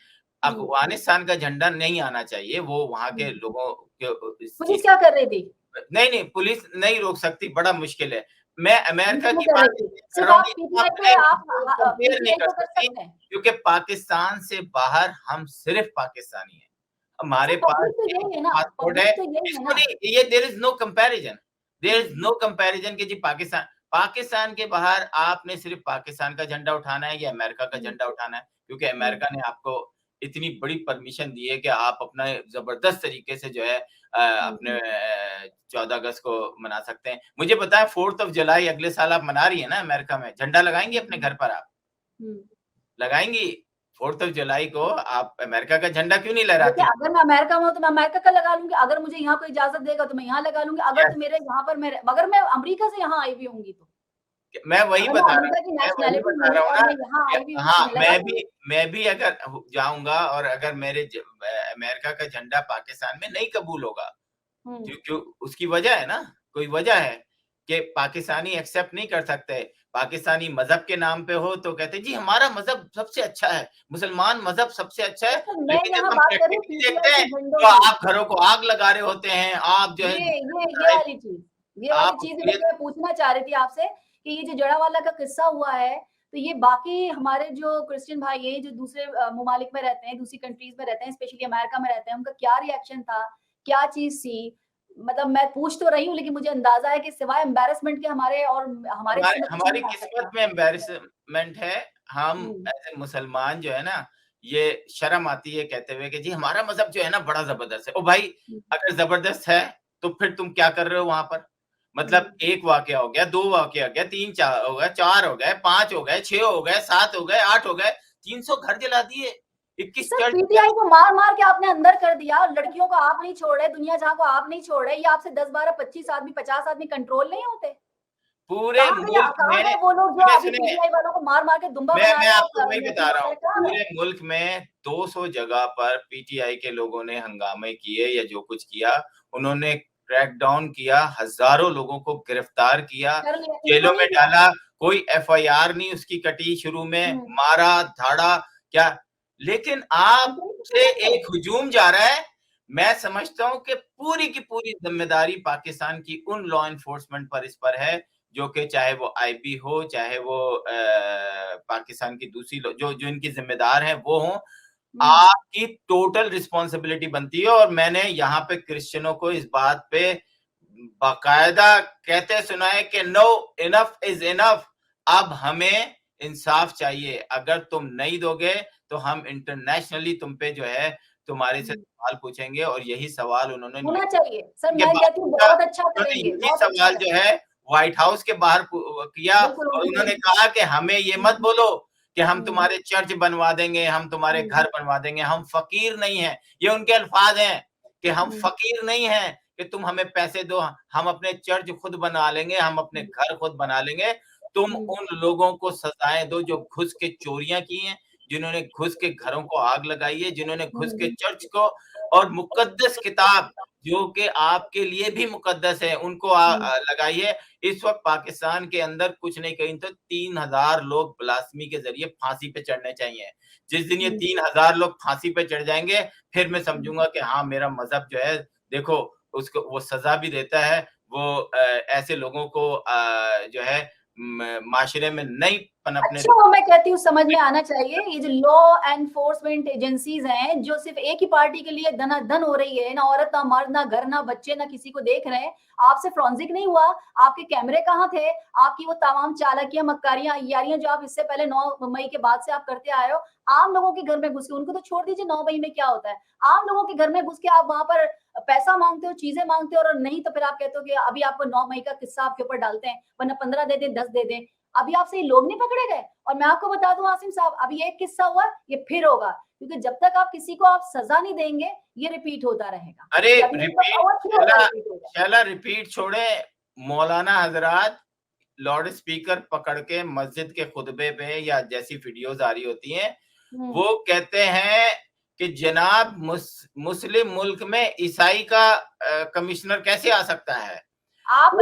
अफगानिस्तान का झंडा नहीं आना चाहिए, वो वहां के लोगों के पुलिस क्या कर रही थी? नहीं, पुलिस नहीं रोक सकती, बड़ा मुश्किल है। मैं अमेरिका की बात कर सिर्फ रहा आप हूँ, पीटीआई पे आप कंपेयर नहीं पीटीआई कर को कर सकती सकते हैं। क्योंकि पाकिस्तान से बाहर हम सिर्फ पाकिस्तानी हैं। हमारे पास पब्लिक तो एक यही है ना, पासपोर्ट है, पब्लिक तो यही है इसको ना। नहीं, ये there is no comparison, there is no comparison कि जी पाकिस्तान के बाहर आपने सिर्फ पाकिस्तान का झंडा उठाना है या अमेरिका का झंडा उठाना है, क्योंकि अमेरिका ने आपको इतनी बड़ी परमिशन दी है कि आप अपना जबरदस्त तरीके से जो है अपने 14 अगस्त को मना सकते हैं। मुझे बताएं 4th ऑफ जुलाई अगले साल आप मना रही है ना अमेरिका में, झंडा लगाएंगे अपने घर पर? आप लगाएंगी 4th ऑफ जुलाई को? आप अमेरिका का झंडा क्यों नहीं देखिए, लहराती? अगर मैं अमेरिका में हूँ तो मैं अमेरिका का लगा लूंगी। अगर मुझे यहाँ कोई इजाजत देगा तो मैं यहाँ लगा लूंगी। अगर तो मेरे यहाँ पर मेरे, अगर मैं अमेरिका से यहाँ आई हुई होंगी तो मैं वही अगर मैं बता रहा अमेरिका की हूँ, नेशनैलिटी मेरी और मैं यहाँ आई हुई हूँ तो हाँ, मैं लगा लूंगी। मैं भी अगर जाऊंगा और अगर अमेरिका का झंडा पाकिस्तान में नहीं कबूल होगा, क्यों उसकी वजह है ना, कोई वजह है कि पाकिस्तानी एक्सेप्ट नहीं कर सकते। पाकिस्तानी मजहब के नाम पे हो तो कहते जी हमारा मजहब सबसे अच्छा है, मुसलमान मजहब सबसे अच्छा है। मैं लेकिन जब यहाँ हम बात करूँ प्रैक्टिकली देखते पीटीआई हैं के झंडों तो की। आप घरों को आग लगा रहे होते हैं, आप जो है ये वाली चीज ये मैं पूछना चाह रही थी आपसे कि ये जो जड़ावाला का किस्सा हुआ है, तो ये बाकी हमारे जो क्रिश्चियन भाई हैं जो दूसरे ममालिक में रहते हैं, दूसरी कंट्रीज में रहते हैं, स्पेशली अमेरिका में रहते हैं, उनका क्या रिएक्शन था, क्या चीज थी? मतलब मैं पूछ तो रही हूँ लेकिन मुझे अंदाजा है कि सिवाय एम्बैरेसमेंट के हमारे और हमारे हिस्से में कुछ हमारी नहीं आ किस्मत सकता। में एम्बैरेसमेंट है। हम ऐसे मुसलमान जो है ना, ये शर्म आती है कहते हुए कि जी हमारा मजहब जो है ना बड़ा जबरदस्त है। ओ भाई, अगर जबरदस्त है तो फिर तुम क्या कर रहे हो वहां पर? मतलब एक वाकया हो गया, 2 वाकया हो गया, 3 4 हो गया, 4 हो गए, 5 हो गए, 6 हो गए, 7 हो गए, 8 हो गए, 300 घर जला दिए, 21 सर चर्च। पीटीआई को मार-मार के आपने अंदर कर दिया और लड़कियों को आप नहीं छोड़ रहे, दुनिया जहां को आप नहीं छोड़ रहे, ये आपसे 10, 12, 25 आदमी, 50 आदमी कंट्रोल नहीं होते? पूरे मुल्क कहाँ में गए वो लोग जो अभी सुने, पीटीआई वालों को मार-मार के दुम्बा बना मैं रहे हैं आपको और वही बता नसीब रहा हूँ, वगैरह कहाँ गए? पूरे मुल्क में 200 जगह पर पीटीआई के लोगों ने हंगामे किए या जो कुछ किया, उन्होंने क्रैकडाउन किया, हजारों लोगों को गिरफ्तार किया, कर लिया जेलों इन्होंने में किया। डाला। कोई FIR नहीं उसकी कटी शुरू में, मारा धाड़ा क्या, लेकिन आपसे एक हुजूम जा रहा है। मैं समझता हूं कि पूरी की पूरी जिम्मेदारी पाकिस्तान की उन लॉ एनफोर्समेंट पर इस पर है, जो कि चाहे वो IB हो, चाहे वो पाकिस्तान की दूसरी जो जो इनकी जिम्मेदार हैं वो हों, आपकी टोटल रिस्पॉन्सिबिलिटी बनती है। और मैंने यहाँ पे क्रिश्चियनों को इस बात पे बाकायदा कहते सुना है कि नो, इनफ इज इनफ, अब हमें इंसाफ चाहिए। अगर तुम नहीं दोगे तो हम इंटरनेशनली तुम पे जो है तुम्हारे से सवाल पूछेंगे, और यही सवाल उन्होंने होना चाहिए सर। मैं कहती हूँ बहुत अच्छा करेंगे, यही बहुत अच्छा सवाल जो है व्हाइट हाउस के बाहर किया, और उन्होंने कहा कि हमें ये मत बोलो कि हम तुम्हारे चर्च बनवा देंगे, हम तुम्हारे घर बनवा देंगे, हम फकीर नहीं हैं। ये उनके अल्फाज हैं कि हम फकीर नहीं हैं कि तुम हमें पैसे दो, हम अपने चर्च खुद बना लेंगे, हम अपने घर खुद बना लेंगे। तुम उन लोगों को सजाएं दो जो घुस के चोरियां की हैं, जिन्होंने घुस के घरों को आग लगाई है, जिन्होंने घुस के चर्च को और मुकद्दस किताब जो कि आपके लिए भी मुकद्दस है उनको लगाई है। इस वक्त पाकिस्तान के अंदर कुछ नहीं, कहीं तो 3000 लोग ब्लास्मी के जरिए फांसी पे चढ़ने चाहिए। जिस दिन ये 3000 लोग फांसी पे चढ़ जाएंगे, फिर मैं समझूंगा कि हाँ मेरा मजहब जो है, देखो उसको वो सजा भी देता है, वो ऐसे लोगों को जो है माशरे में नहीं पनपने। अच्छा, वो मैं कहती हूँ समझ में आना चाहिए। ये जो लॉ एनफोर्समेंट एजेंसीज हैं जो सिर्फ एक ही पार्टी के लिए धनाधन हो रही है, ना औरत ना मर्द ना घर ना बच्चे ना किसी को देख रहे हैं, आपसे फ्रॉन्जिक नहीं हुआ? आपके कैमरे कहाँ थे? आपकी वो तमाम चालाकियां मक्कारियां अय्यारियां जो आप इससे पहले 9 मई के बाद से आप करते आए हो, आम लोगों के घर में घुस के, उनको तो छोड़ दीजिए 9 मई में क्या होता है, आम लोगों के घर में घुस के आप वहां पर पैसा मांगते हो, चीजें मांगते हो, और नहीं तो फिर आप कहते हो कि अभी आपको 9 मई का किस्सा आपके ऊपर डालते हैं, वरना 15 दे दें 10 दे दें। अभी आपसे ये लोग नहीं पकड़े गए? और मैं आपको बता दूं आसिम साहब, अभी एक किस्सा हुआ, ये फिर होगा, क्योंकि जब तक आप किसी को आप सजा नहीं देंगे ये रिपीट होता रहेगा। अरे रिपीट छोड़े, मौलाना हजरात लाउड स्पीकर पकड़ के मस्जिद के खुतबे पे या जैसी वीडियोस आ रही होती हैं, वो कहते हैं कि जनाब मुस्लिम मुल्क में ईसाई का कमिश्नर कैसे आ सकता है? आप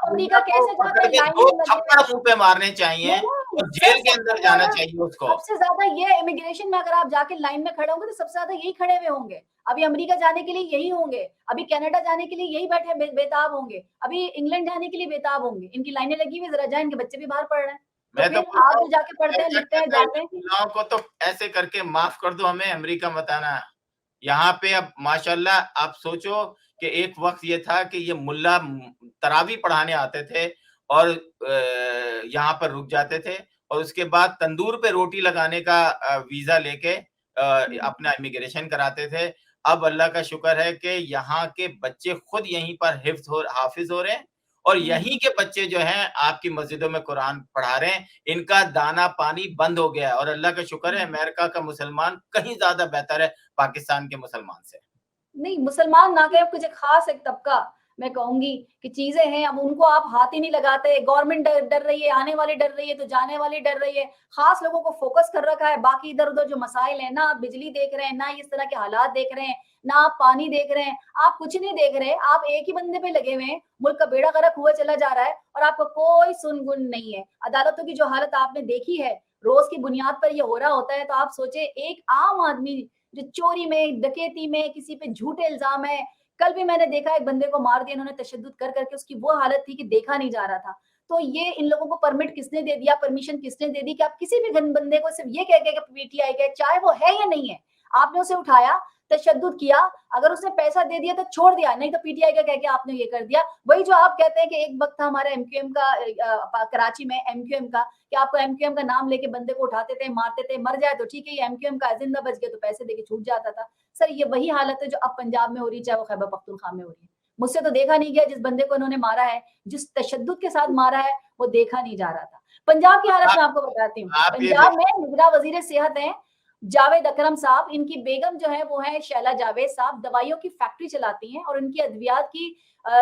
अमेरिका कैसे जाते हैं? दो थप्पड़ मुंह पे मारने चाहिए और जेल के अंदर जाना चाहिए उसको। सबसे ज्यादा ये इमिग्रेशन में अगर आप जाके लाइन में खड़े होंगे तो सबसे ज्यादा यही खड़े हुए होंगे। अभी अमेरिका जाने के लिए यही होंगे, अभी कनाडा जाने के लिए यही बैठे बेताब होंगे, अभी इंग्लैंड जाने के लिए बेताब होंगे। इनकी लाइनें लगी हुई, जरा जाए, इनके बच्चे भी बाहर पढ़ रहे हैं। मैं तो आप जो जाके पढ़ते हैं, लिखते हैं, जाते हैं, को तो ऐसे करके माफ कर दो, हमें अमेरिका बताना। यहाँ पे अब माशाल्लाह आप सोचो कि एक वक्त ये था कि ये मुल्ला तरावी पढ़ाने आते थे और यहाँ पर रुक जाते थे, और उसके बाद तंदूर पे रोटी लगाने का वीजा लेके अपना इमिग्रेशन कराते थे। अब अल्लाह का शुक्र है कि यहाँ के बच्चे खुद यहीं पर हाफिज हो रहे हैं, और यहीं के बच्चे जो हैं आपकी मस्जिदों में कुरान पढ़ा रहे हैं। इनका दाना पानी बंद हो गया है, और अल्लाह का शुक्र है अमेरिका का मुसलमान कहीं ज्यादा बेहतर है पाकिस्तान के मुसलमान से। नहीं, मुसलमान ना कहे, कुछ खास एक तबका मैं कहूंगी कि चीजें हैं, अब उनको आप हाथ ही नहीं लगाते। गवर्नमेंट डर रही है, आने वाली डर रही है, तो जाने वाली डर रही है। खास लोगों को फोकस कर रखा है, बाकी इधर उधर जो मसाइल है, ना आप बिजली देख रहे हैं, ना इस तरह के हालात देख रहे हैं, ना आप पानी देख रहे हैं, आप कुछ नहीं देख रहे। आप एक ही बंदे पे लगे हुए हैं, मुल्क का बेड़ा गर्क हुआ चला जा रहा है और आपको कोई सुनगुन नहीं है। अदालतों की जो हालत आपने देखी है, रोज की बुनियाद पर ये हो रहा होता है, तो आप सोचे एक आम आदमी जो चोरी में, डकैती में, किसी पे झूठे इल्जाम है। कल भी मैंने देखा एक बंदे को मार दिया इन्होंने तशद्दुद कर करके, उसकी वो हालत थी कि देखा नहीं जा रहा था। तो ये इन लोगों को परमिट किसने दे दिया, परमिशन किसने दे दी कि आप किसी भी बंदे को सिर्फ ये कह के पीटीआई के, चाहे वो है या नहीं है, आपने उसे उठाया, तशद्दुद किया, अगर उसने पैसा दे दिया तो छोड़ दिया, नहीं तो पीटीआई का कह के आपने ये कर दिया। वही जो आप कहते हैं कि एक वक्त था हमारे एमक्यूएम का कराची में, एमक्यूएम का, कि आपको एमक्यूएम का नाम लेके बंदे को उठाते थे, मारते थे, मर जाए तो ठीक है, ये एमक्यूएम का, जिंदा बच गया तो पैसे देके छूट जाता था। सर ये वही हालत है जो अब पंजाब में हो रही है, चाहे वो खैबर पख्तूनख्वा में हो रही है। मुझसे तो देखा नहीं गया, जिस बंदे को इन्होंने मारा है, जिस तशद्दुद के साथ मारा है, वो देखा नहीं जा रहा था। पंजाब की हालत मैं आपको बताती हूँ। पंजाब में मुजरा वजीर सेहत है जावेद अकरम साहब, इनकी बेगम जो है वो है शैला जावेद साहब, दवाइयों की फैक्ट्री चलाती हैं, और इनकी अद्वियात की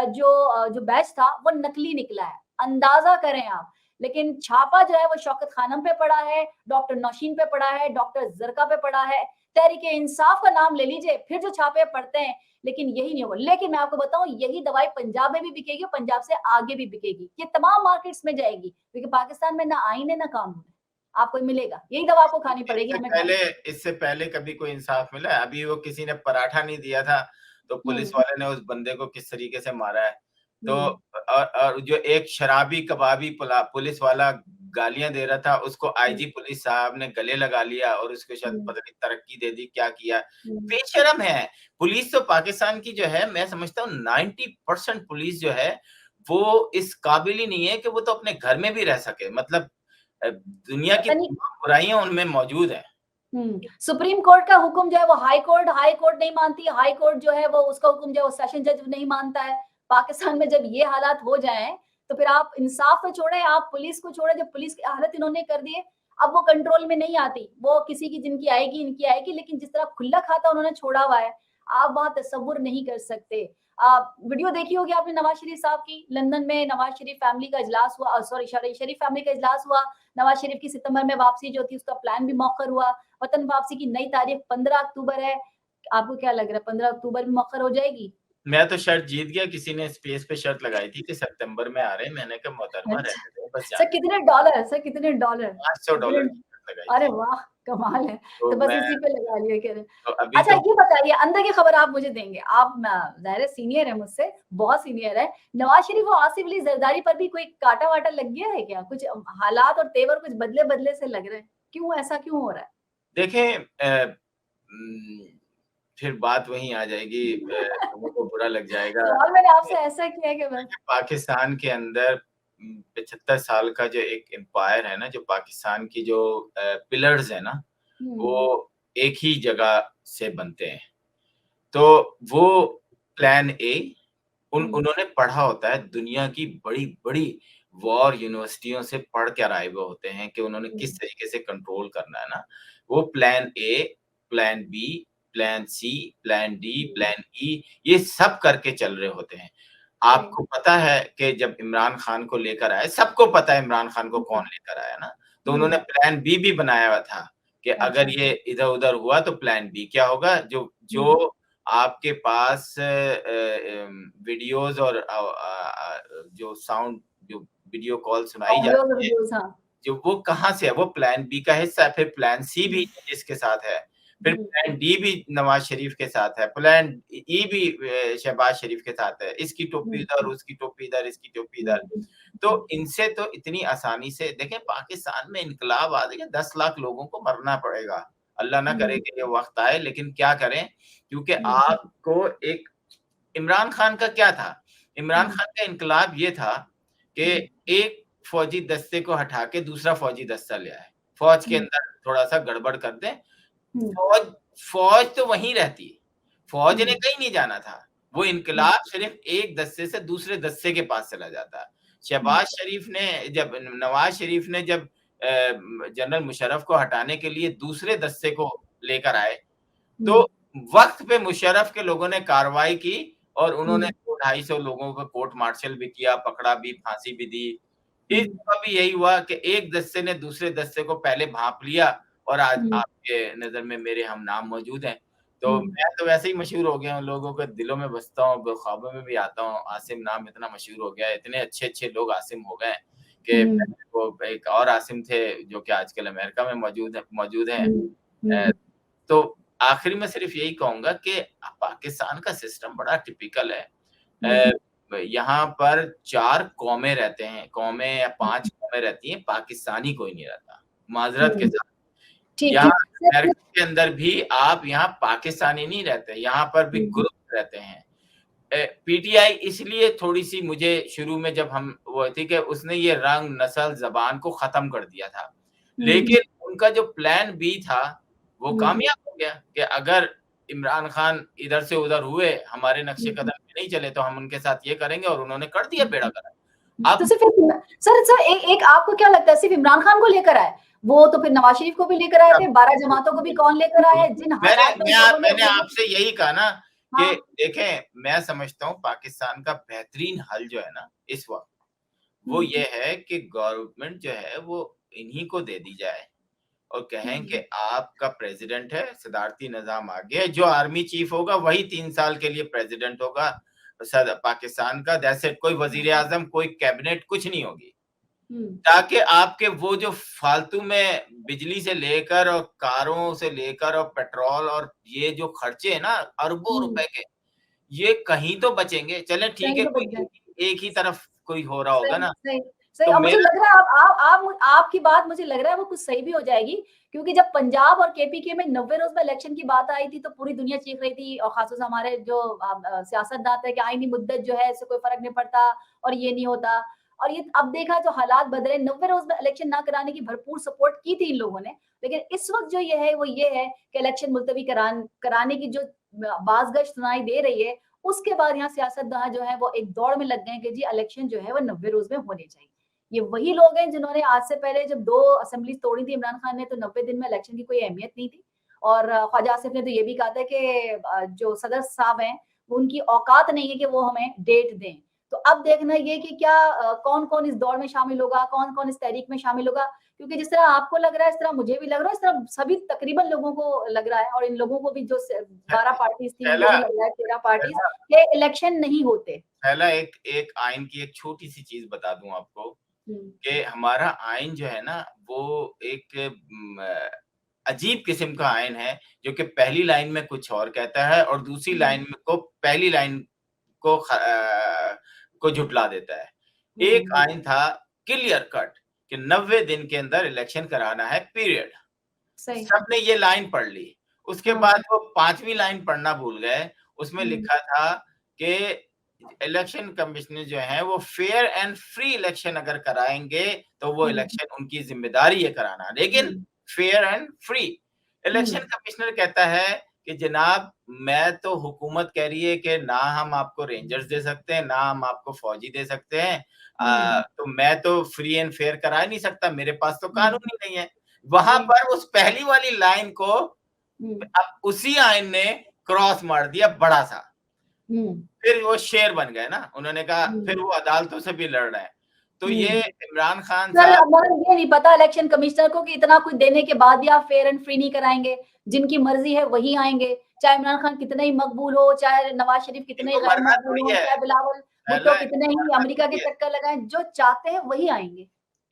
जो बैच था वो नकली निकला है, अंदाजा करें आप। लेकिन छापा जो है वो शौकत खानम पे पड़ा है, डॉक्टर नौशीन पे पड़ा है, डॉक्टर जरका पे पड़ा है, तहरीक-ए-इंसाफ का नाम ले लीजिए, फिर जो छापे पड़ते हैं, लेकिन यही नहीं होगा। लेकिन मैं आपको बताऊँ, यही दवाई पंजाब में भी बिकेगी और पंजाब से आगे भी बिकेगी। ये तमाम मार्केट्स में जाएगी, क्योंकि पाकिस्तान में ना आईन है, ना कानून है। आपको मिलेगा, यही दवा आपको खानी पड़ेगी, हमें खानी। इससे पहले कभी कोई इंसाफ मिला है? अभी वो किसी ने पराठा नहीं दिया था, तो पुलिस हुँ, वाले ने उस बंदे को किस तरीके से मारा है। तो हुँ, और जो एक शराबी कबाबी पुलिस वाला गालियाँ दे रहा था, उसको हुँ, आईजी पुलिस साहब ने गले लगा लिया और उसको शायद हुँ, पता नहीं तरक्की दे दी, क्या किया। हुँ। बेशर्म है। पुलिस तो पाकिस्तान की जो है, मैं समझता हूँ 90% पुलिस जो है, वो इस काबिल ही नहीं है कि वो तो अपने घर में भी रह सके। मतलब दुनिया की पता नहीं। तमाम बुराइयाँ उनमें मौजूद हैं। सुप्रीम कोर्ट का हुक्म जो है वो हाई कोर्ट नहीं मानती, हाई कोर्ट जो है वो उसका हुक्म जो है वो सेशन जज नहीं मानता है। पाकिस्तान में जब ये हालात हो जाएँ, तो फिर आप इंसाफ तो छोड़ें, आप पुलिस को छोड़ें, जब पुलिस की हालत इन्होंने कर दी है, अब वो कंट्रोल में नहीं आती। वो किसी की जिनकी आएगी, इनकी आएगी, लेकिन जिस तरह खुला खाता उन्होंने छोड़ा हुआ है, आप वहाँ तसव्वुर नहीं कर सकते। वीडियो देखी होगी आपने नवाज़ शरीफ साहब की, लंदन में नवाज़ शरीफ फैमिली का इजलास हुआ, सॉरी शरीफ फैमिली का इजलास हुआ, नवाज़ शरीफ की सितंबर में वापसी जो थी उसका प्लान भी मौखर हुआ। वतन वापसी की नई तारीख 15 अक्टूबर है। आपको क्या लग रहा है 15 अक्टूबर भी मौखर हो जाएगी? मैं तो शर्त जीत गया, किसी ने स्पेस पे शर्त लगाई थी कि सितंबर में आ रहे हैं, मैंने कहा मोहतरमा अच्छा। रहने दो, बस सर जाने कितने डॉलर सर कितने डॉलर? दो। $500 कितने की शर्त लगाई अरे थी। वाह! कमाल है। तो तो बस मैं इसी पे लगा लिए कह रहे हैं। तो अभी अच्छा तो ये बताइए अंदर की खबर आप मुझे देंगे। आप ना ज़ाहिर है सीनियर है मुझसे, बहुत सीनियर है। नवाज़ शरीफ और आसिफ अली ज़रदारी पर भी कोई काँटा-वाटा लग गया है क्या? कुछ हालात और तेवर कुछ बदले-बदले से लग रहे हैं। क्यों ऐसा क्यों हो रहा है? देखें उम, फिर बात वहीं आ जाएगी, लोगों को बुरा लग जाएगा। सवाल मैंने आपसे ऐसा किया है कि बस पाकिस्तान के अंदर 75 साल का जो एक एम्पायर है ना, जो पाकिस्तान की जो पिलर्स है ना, हुँ, वो एक ही जगह से बनते हैं। तो वो प्लान ए हुँ, उन्होंने पढ़ा होता है, दुनिया की बड़ी-बड़ी वॉर यूनिवर्सिटियों से पढ़ कर आए हुए होते हैं कि उन्होंने हुँ, किस तरीके से कंट्रोल करना है ना। वो plan A, plan B, plan C, plan D, हुँ, प्लान ई ये सब करके चल रहे होते हैं। सही। आपको पता है कि जब इमरान खान को लेकर आए, सबको पता है इमरान खान को कौन हुँ, लेकर आया ना, तो उन्होंने हुँ, प्लान बी भी बनाया हुआ था कि अगर अच्छा। ये इधर-उधर हुआ तो प्लान बी क्या होगा, जो हुँ, जो आपके पास वीडियोज़ और जो साउंड जो वीडियो कॉल सुनाई ऑडियोज़ और जाती है, वीडियोज़ हाँ। जो वो कहाँ से है? वो प्लान बी का हिस्सा है, फिर प्लान सी भी हुँ, है जिसके साथ है, फिर हुँ, प्लान डी भी नवाज़ शरीफ के साथ है, प्लान ई भी शहबाज़ शरीफ के साथ है। इसकी टोपी हुँ, इधर, उसकी टोपी इधर, इसकी टोपी इधर। हुँ, हुँ, तो इनसे तो इतनी आसानी से देखें पाकिस्तान में इनकलाब आ जाएगा, 10 लाख लोगों को मरना पड़ेगा। अल्लाह ना करे हुँ, कि ये वक़्त आए, लेकिन क्या करें? क्योंकि हुँ, आपको एक इमरान खान का क्या था? इमरान हुँ, खान का इनकलाब ये था कि हुँ, एक फ़ौजी दस्ते को हटा के दूसरा फ़ौजी दस्ता ले आए। फ़ौज के हुँ, अंदर थोड़ा-सा गड़बड़ कर दें, हुँ, फ़ौज फ़ौज तो वहीं रहती है। फ़ौज ने हुँ, कहीं नहीं जाना था। वो हुँ, इनकलाब सिर्फ़ एक दस्ते से दूसरे दस्ते के पास चला जाता। हुँ, शहबाज़ शरीफ ने जब नवाज़ शरीफ ने जब जनरल मुशर्रफ को हटाने के लिए दूसरे दस्ते को लेकर आए, तो हुँ, वक़्त पे मुशर्रफ के लोगों ने कार्रवाई की और उन्होंने हुँ, 200-250 लोगों को कोर्ट मार्शल भी किया, पकड़ा भी, फांसी भी दी। इस हुँ, दफ़ा भी यही हुआ कि एक दस्ते ने दूसरे दस्ते को पहले भाँप लिया और आज हुँ, आपके नज़र में मेरे हम नाम मौजूद हैं। तो हुँ, मैं तो वैसे ही मशहूर हो गया हूँ, लोगों के दिलों में बसता हूँ, ख्वाबों में भी आता हूँ। आसिम नाम इतना मशहूर हो गया है, इतने अच्छे-अच्छे लोग आसिम हो गए हैं कि हुँ, पहले वो एक और आसिम थे जो कि आजकल अमेरिका में मौजूद हैं। हुँ, अ, हुँ, तो आखिरी में सिर्फ़ यही कहूँगा कि पाकिस्तान का सिस्टम बड़ा टिपिकल है। हुँ, यहाँ पर 4 कौमें रहते हैं, कौमें या हुँ, 5 कौमें रहती हैं, पाकिस्तानी कोई नहीं रहता, माज़रत के हुँ, साथ। ठीक, यहाँ ठीक। सर अमेरिका के अंदर भी आप यहाँ पाकिस्तानी नहीं रहते, यहाँ पर भी हुँ, ग्रुप रहते हैं। पीटीआई इसलिए थोड़ी-सी मुझे शुरू में जब हम वो थी कि उसने ये रंग, नस्ल, ज़बान को ख़त्म कर दिया था। हुँ, लेकिन उनका जो प्लान बी था, वो हुँ, कामयाब हो गया कि अगर इमरान खान इधर से उधर हुए, हमारे नक्शे हुँ, कदम पे नहीं चले, तो हम उनके साथ ये करेंगे और उन्होंने कर दिया बेड़ा हुँ। गर्क। तो अब सिर्फ़ एक सर एक आपको क्या लगता है सिर्फ़ इमरान खान को लेकर आए? वो तो फिर नवाज़ शरीफ को भी लेकर आए थे, 12 जमातों को भी कौन लेकर आया है? जिन हालात में उन लोगों ने मैंने आपसे यही कहा ना कि हाँ, देखें, मैं समझता हूँ पाकिस्तान का बेहतरीन हल जो है ना, इस वक़्त वो हुँ, ये है कि गवर्नमेंट जो है वो इन्हीं को दे दी जाए और कहें कि आपका प्रेसिडेंट है, सदारती निजाम आ गया, जो आर्मी चीफ होगा वही 3 साल के लिए प्रेसिडेंट होगा पाकिस्तान का। जैसे कोई वजीर आजम, कोई कैबिनेट, कुछ नहीं होगी, ताकि आपके वो जो फालतू में बिजली से लेकर और कारों से लेकर और पेट्रोल और ये जो खर्चे हैं ना अरबों रुपए के, ये कहीं तो बचेंगे। चले ठीक कहीं है, तो बच कोई जाए। एक ही तरफ कोई हो रहा होगा सही, ना, सही, सही। तो और मुझे मेरा लग रहा है आप आपकी बात मुझे लग रहा है वो कुछ सही भी हो जाएगी, क्योंकि जब पंजाब और केपीके में 90 रोज में इलेक्शन की बात आई थी तो पूरी दुनिया चीख रही थी, और खासतौर से हमारे जो सियासतदान थे कि आईनी मुद्दत जो है इससे कोई फर्क नहीं पड़ता और ये नहीं होता। और ये अब देखा जो हालात बदले, 90 रोज में इलेक्शन ना कराने की भरपूर सपोर्ट की थी इन लोगों ने, लेकिन इस वक्त जो ये है वो ये है कि इलेक्शन मुलतवी कराने की जो बाज़गश्त सुनाई दे रही है, उसके बाद यहाँ सियासतदान जो है वो एक दौड़ में लग गए हैं कि जी इलेक्शन जो है वो 90 रोज में होने चाहिए। ये वही लोग हैं जिन्होंने आज से पहले जब 2 असेंबली तोड़ी थी इमरान खान ने, तो 90 दिन में इलेक्शन की कोई अहमियत नहीं थी। और ख्वाजा आसिफ ने तो ये भी कहा था कि जो सदर साहब हैं, वो उनकी औकात नहीं है कि वो हमें डेट दें। तो अब देखना ये कि क्या कौन-कौन इस दौड़ में शामिल होगा, कौन-कौन इस तहरीक में शामिल होगा, क्योंकि जिस तरह आपको लग रहा है, इस तरह मुझे भी लग रहा है, इस तरह सभी तकरीबन लोगों को लग रहा है, और इन लोगों को भी जो 12 पार्टीज़ थी, उनको पहला भी लग रहा है 13 पार्टीज़ पहला के इलेक्शन नहीं होते। पहला एक एक आइन की एक छोटी सी चीज बता दूं आपको हुँ, कि हमारा आइन जो है ना वो एक अजीब किस्म का आइन है, जो कि पहली लाइन में कुछ और कहता है और दूसरी लाइन हुँ, में को पहली लाइन को झुटला देता है। एक हुँ, आइन था क्लियर कट कि 90 दिन के अंदर इलेक्शन कराना है, पीरियड। सही। सबने ये लाइन पढ़ ली। उसके हाँ, बाद वो 5वीं लाइन पढ़ना भूल गए। उसमें हुँ, लिखा था कि इलेक्शन कमिश्नर जो हैं वो फेयर एंड फ्री इलेक्शन अगर कराएँगे, तो वो हुँ, इलेक्शन उनकी ज़िम्मेदारी है कराना। लेकिन हुँ, फेयर एंड फ्री। इलेक्शन हुँ, कमिश्नर कहता है कि जनाब, मैं तो हुकूमत कह रही है कि ना हम आपको रेंजर्स दे सकते हैं, ना हम आपको फौजी दे सकते हैं। हुँ, तो मैं तो फ्री एंड फेयर करा ही नहीं सकता, मेरे पास तो हुँ, कानून ही नहीं है। वहाँ सही। पर उस पहली वाली लाइन को हुँ, अब उसी आइन ने क्रॉस मार दिया बड़ा-सा। हुँ, फिर वो शेर बन गए ना, उन्होंने कहा हुँ, फिर वो अदालतों से भी लड़ रहे हैं। तो ये हुँ। इमरान खान सर, साहब हमारा ये नहीं पता इलेक्शन कमिश्नर को कि इतना कुछ देने के बाद भी आप फेयर एंड फ्री नहीं कराएँगे। जिनकी मर्ज़ी है वही आएँगे। चाहे इमरान खान कितने ही मकबूल हो, चाहे नवाज़ शरीफ कितने ही इनको गैर मरना मकबूल थोड़ी हो, है, चाहे बिलावल भुट्टो पहला कितने इनको ही मरना अमेरिका के थोड़ी है, चक्कर लगाएँ, जो चाहते हैं वही आएँगे।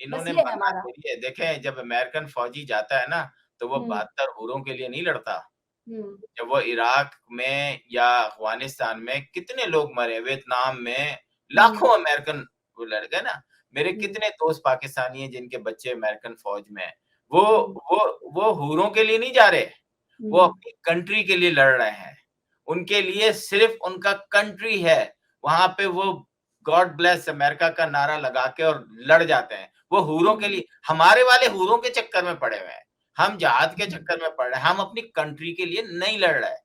बस इन्होंने ये है मरना हमारा। थोड़ी है। देखें, जब अमेरिकन फौजी जाता है ना, तो वो हुँ, 72 हूरों के लिए नहीं लड़ता। हुँ, जब वो इराक में या अफ़गानिस्तान में कितने लोग मरे, वियतनाम में हुँ, लाखों अमेरिकन वो लड़ गए ना। मेरे हुँ, कितने दोस्त पाकिस्तानी हैं जिनके बच्चे अमेरिकन फ़ौज में हैं। वो हुँ, वो हूरों के लिए नहीं जा रहे, वो हुँ, अपनी कंट्री के लिए लड़ रहे हैं। उनके लिए सिर्फ़ उनका कंट्री है। वहाँ पे वो गॉड ब्लेस अमेरिका का नारा लगा के और लड़ जाते हैं। वो हूरों के हुँ, लिए, हमारे वाले हूरों के चक्कर में पड़े हुए हैं। हम जहाद के हुँ। चक्कर में पड़ रहे हैं, हम अपनी कंट्री के लिए नहीं लड़ रहे।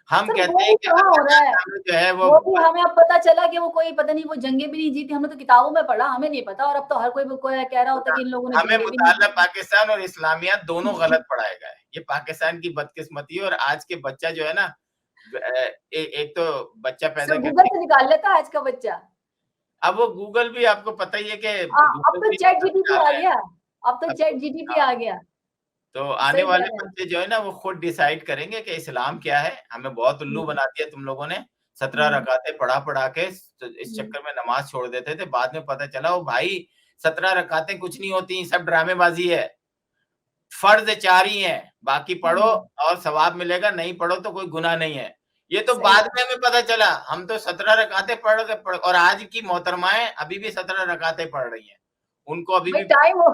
हम सर कहते वो हैं भी कि कहाँ हो अगर रहा है? हमें जो है वो वो भी हमें अब पता चला कि वो कोई पता नहीं वो जंगें भी नहीं जीती, हमने तो किताबों में पढ़ा, हमें नहीं पता, और अब तो हर कोई कह रहा होता है कि इन लोगों ने हमें जंगें भी नहीं मुताल्ला जीती। पाकिस्तान और इस्लामियात दोनों गलत पढ़ाया गया है। ये पाकिस्तान की बदकिस्मती है और आज के बच्चा जो है ना, एक तो बच्चा पैदा सब गूगल करने, से निकाल लेता है आज का बच्चा। अब वो गूगल भी आपको पता ही है कि अब गूगल तो भी चैट सब जीपीटी चाल आ रहे हैं। गया, अब तो अब चैट तो जीपीटी हाँ, आ गया। तो आने सही कह वाले रहे हैं। बच्चे जो है ना वो खुद डिसाइड करेंगे कि इस्लाम क्या है। हमें बहुत उल्लू हुँ, बना दिया तुम लोगों ने। 17 हुँ, रकातें पढ़ा-पढ़ा के तो इस हुँ, चक्कर में नमाज़ छोड़ देते थे। बाद में पता चला, ओ भाई 17 रकातें कुछ नहीं होती, सब ड्रामेबाज़ी है। फर्ज़ 4 ही हैं, बाकी पढ़ो हुँ, और सवाब मिलेगा, नहीं पढ़ो तो कोई गुनाह नहीं है। ये तो सही बाद बात। में हमें पता चला, हम तो 17 रकातें पढ़ और आज की मोहतरमाएँ अभी भी 17 रकातें पढ़ रही हैं। उनको अभी भाई भी टाइम हो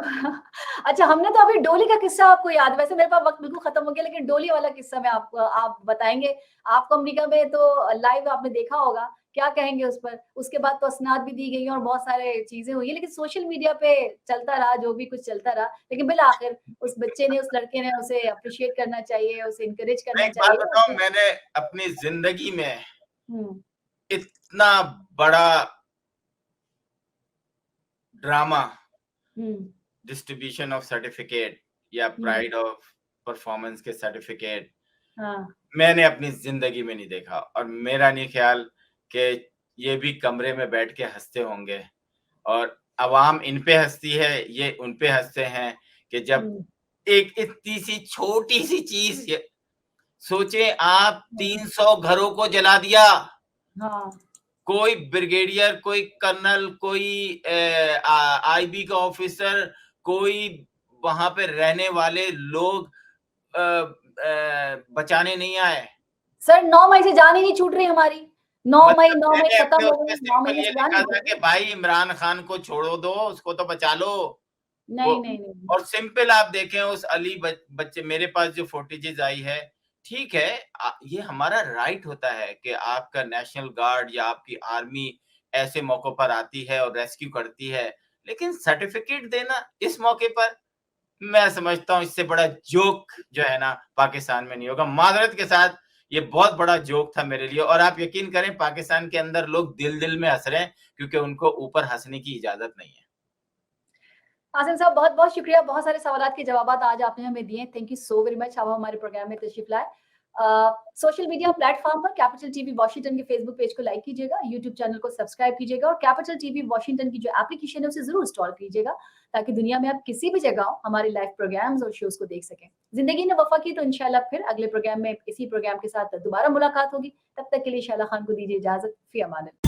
अच्छा, हमने तो अभी डोली का किस्सा आपको याद, वैसे मेरे पास वक़्त बिल्कुल खत्म हो गया, लेकिन डोली वाला किस्सा मैं आपको आप बताएँगे। आपको अमेरिका में तो लाइव आपने देखा होगा, क्या कहेंगे उस पर? उसके बाद तो असनाद भी दी गई हैं और बहुत सारे चीज़ें हुई हैं, लेकिन सोशल मीडिया पे चलता रहा, जो भी कुछ चलता रहा। लेकिन बिल-आखिर उस बच्चे ने, उस लड़के ने, उसे एप्रिशिएट करना चाहिए, उसे एनकरेज मैं करना एक बात चाहिए। बताऊँ, मैंने अपनी ज़िंदगी में हुँ, इतना बड़ा drama, hmm, distribution of certificate या हुँ, प्राइड ऑफ परफॉर्मेंस के सर्टिफिकेट हाँ, मैंने अपनी ज़िंदगी में नहीं देखा और मेरा नहीं ख़्याल कि ये भी कमरे में बैठ के हँसते होंगे और अवाम इन पे हँसती है, ये उन पे हँसते हैं कि जब हुँ, एक इतनी सी छोटी सी चीज, सोचे आप 300 घरों को जला दिया। हाँ कोई ब्रिगेडियर, कोई कर्नल, कोई आईबी का ऑफिसर, कोई वहां पे रहने वाले लोग बचाने नहीं आए। सर 9 मई से जान ही नहीं छूट रही हमारी। 9 मई मतलब 9 मई मैंने खत्म अपने हो उसमें गई, 9 सिंपल महीने ये से जान लिखा नहीं था छूट कि रही। भाई इमरान खान को छोड़ो दो, उसको तो बचा लो। वो नहीं, नहीं, नहीं। और सिंपल आप देखें उस अली बच्चे, मेरे पास जो फुटेजेस आई है, ठीक है, ये हमारा राइट होता है कि आपका नेशनल गार्ड या आपकी आर्मी ऐसे मौकों पर आती है और रेस्क्यू करती है, लेकिन सर्टिफिकेट देना इस मौके पर, मैं समझता हूँ इससे बड़ा जोक जो है ना पाकिस्तान में नहीं होगा। माजरत के साथ ये बहुत बड़ा जोक था मेरे लिए, और आप यकीन करें पाकिस्तान के अंदर लोग दिल दिल में हंस रहे हैं क्योंकि उनको ऊपर हंसने की इजाजत नहीं है। आसिम साहब बहुत-बहुत शुक्रिया, बहुत सारे सवालात के जवाबात आज आपने हमें दिए। Thank you so very much, आप हमारे प्रोग्राम में तशरीफ लाए। सोशल मीडिया प्लेटफॉर्म पर कैपिटल टीवी वॉशिंगटन के फेसबुक पेज को लाइक कीजिएगा, यूट्यूब चैनल को सब्सक्राइब कीजिएगा और कैपिटल टीवी वॉशिंगटन की जो एप्लीकेशन है उसे जरूर इंस्टॉल कीजिएगा, ताकि दुनिया में आप किसी भी जगह हो हमारे लाइव प्रोग्राम्स और शोज को देख सकें। जिंदगी ने वफा की तो इंशाल्लाह फिर अगले प्रोग्राम में इसी प्रोग्राम के साथ दोबारा मुलाकात होगी। तब तक के लिए शाला खान को दीजिए इजाजत। फी अमान अल्लाह।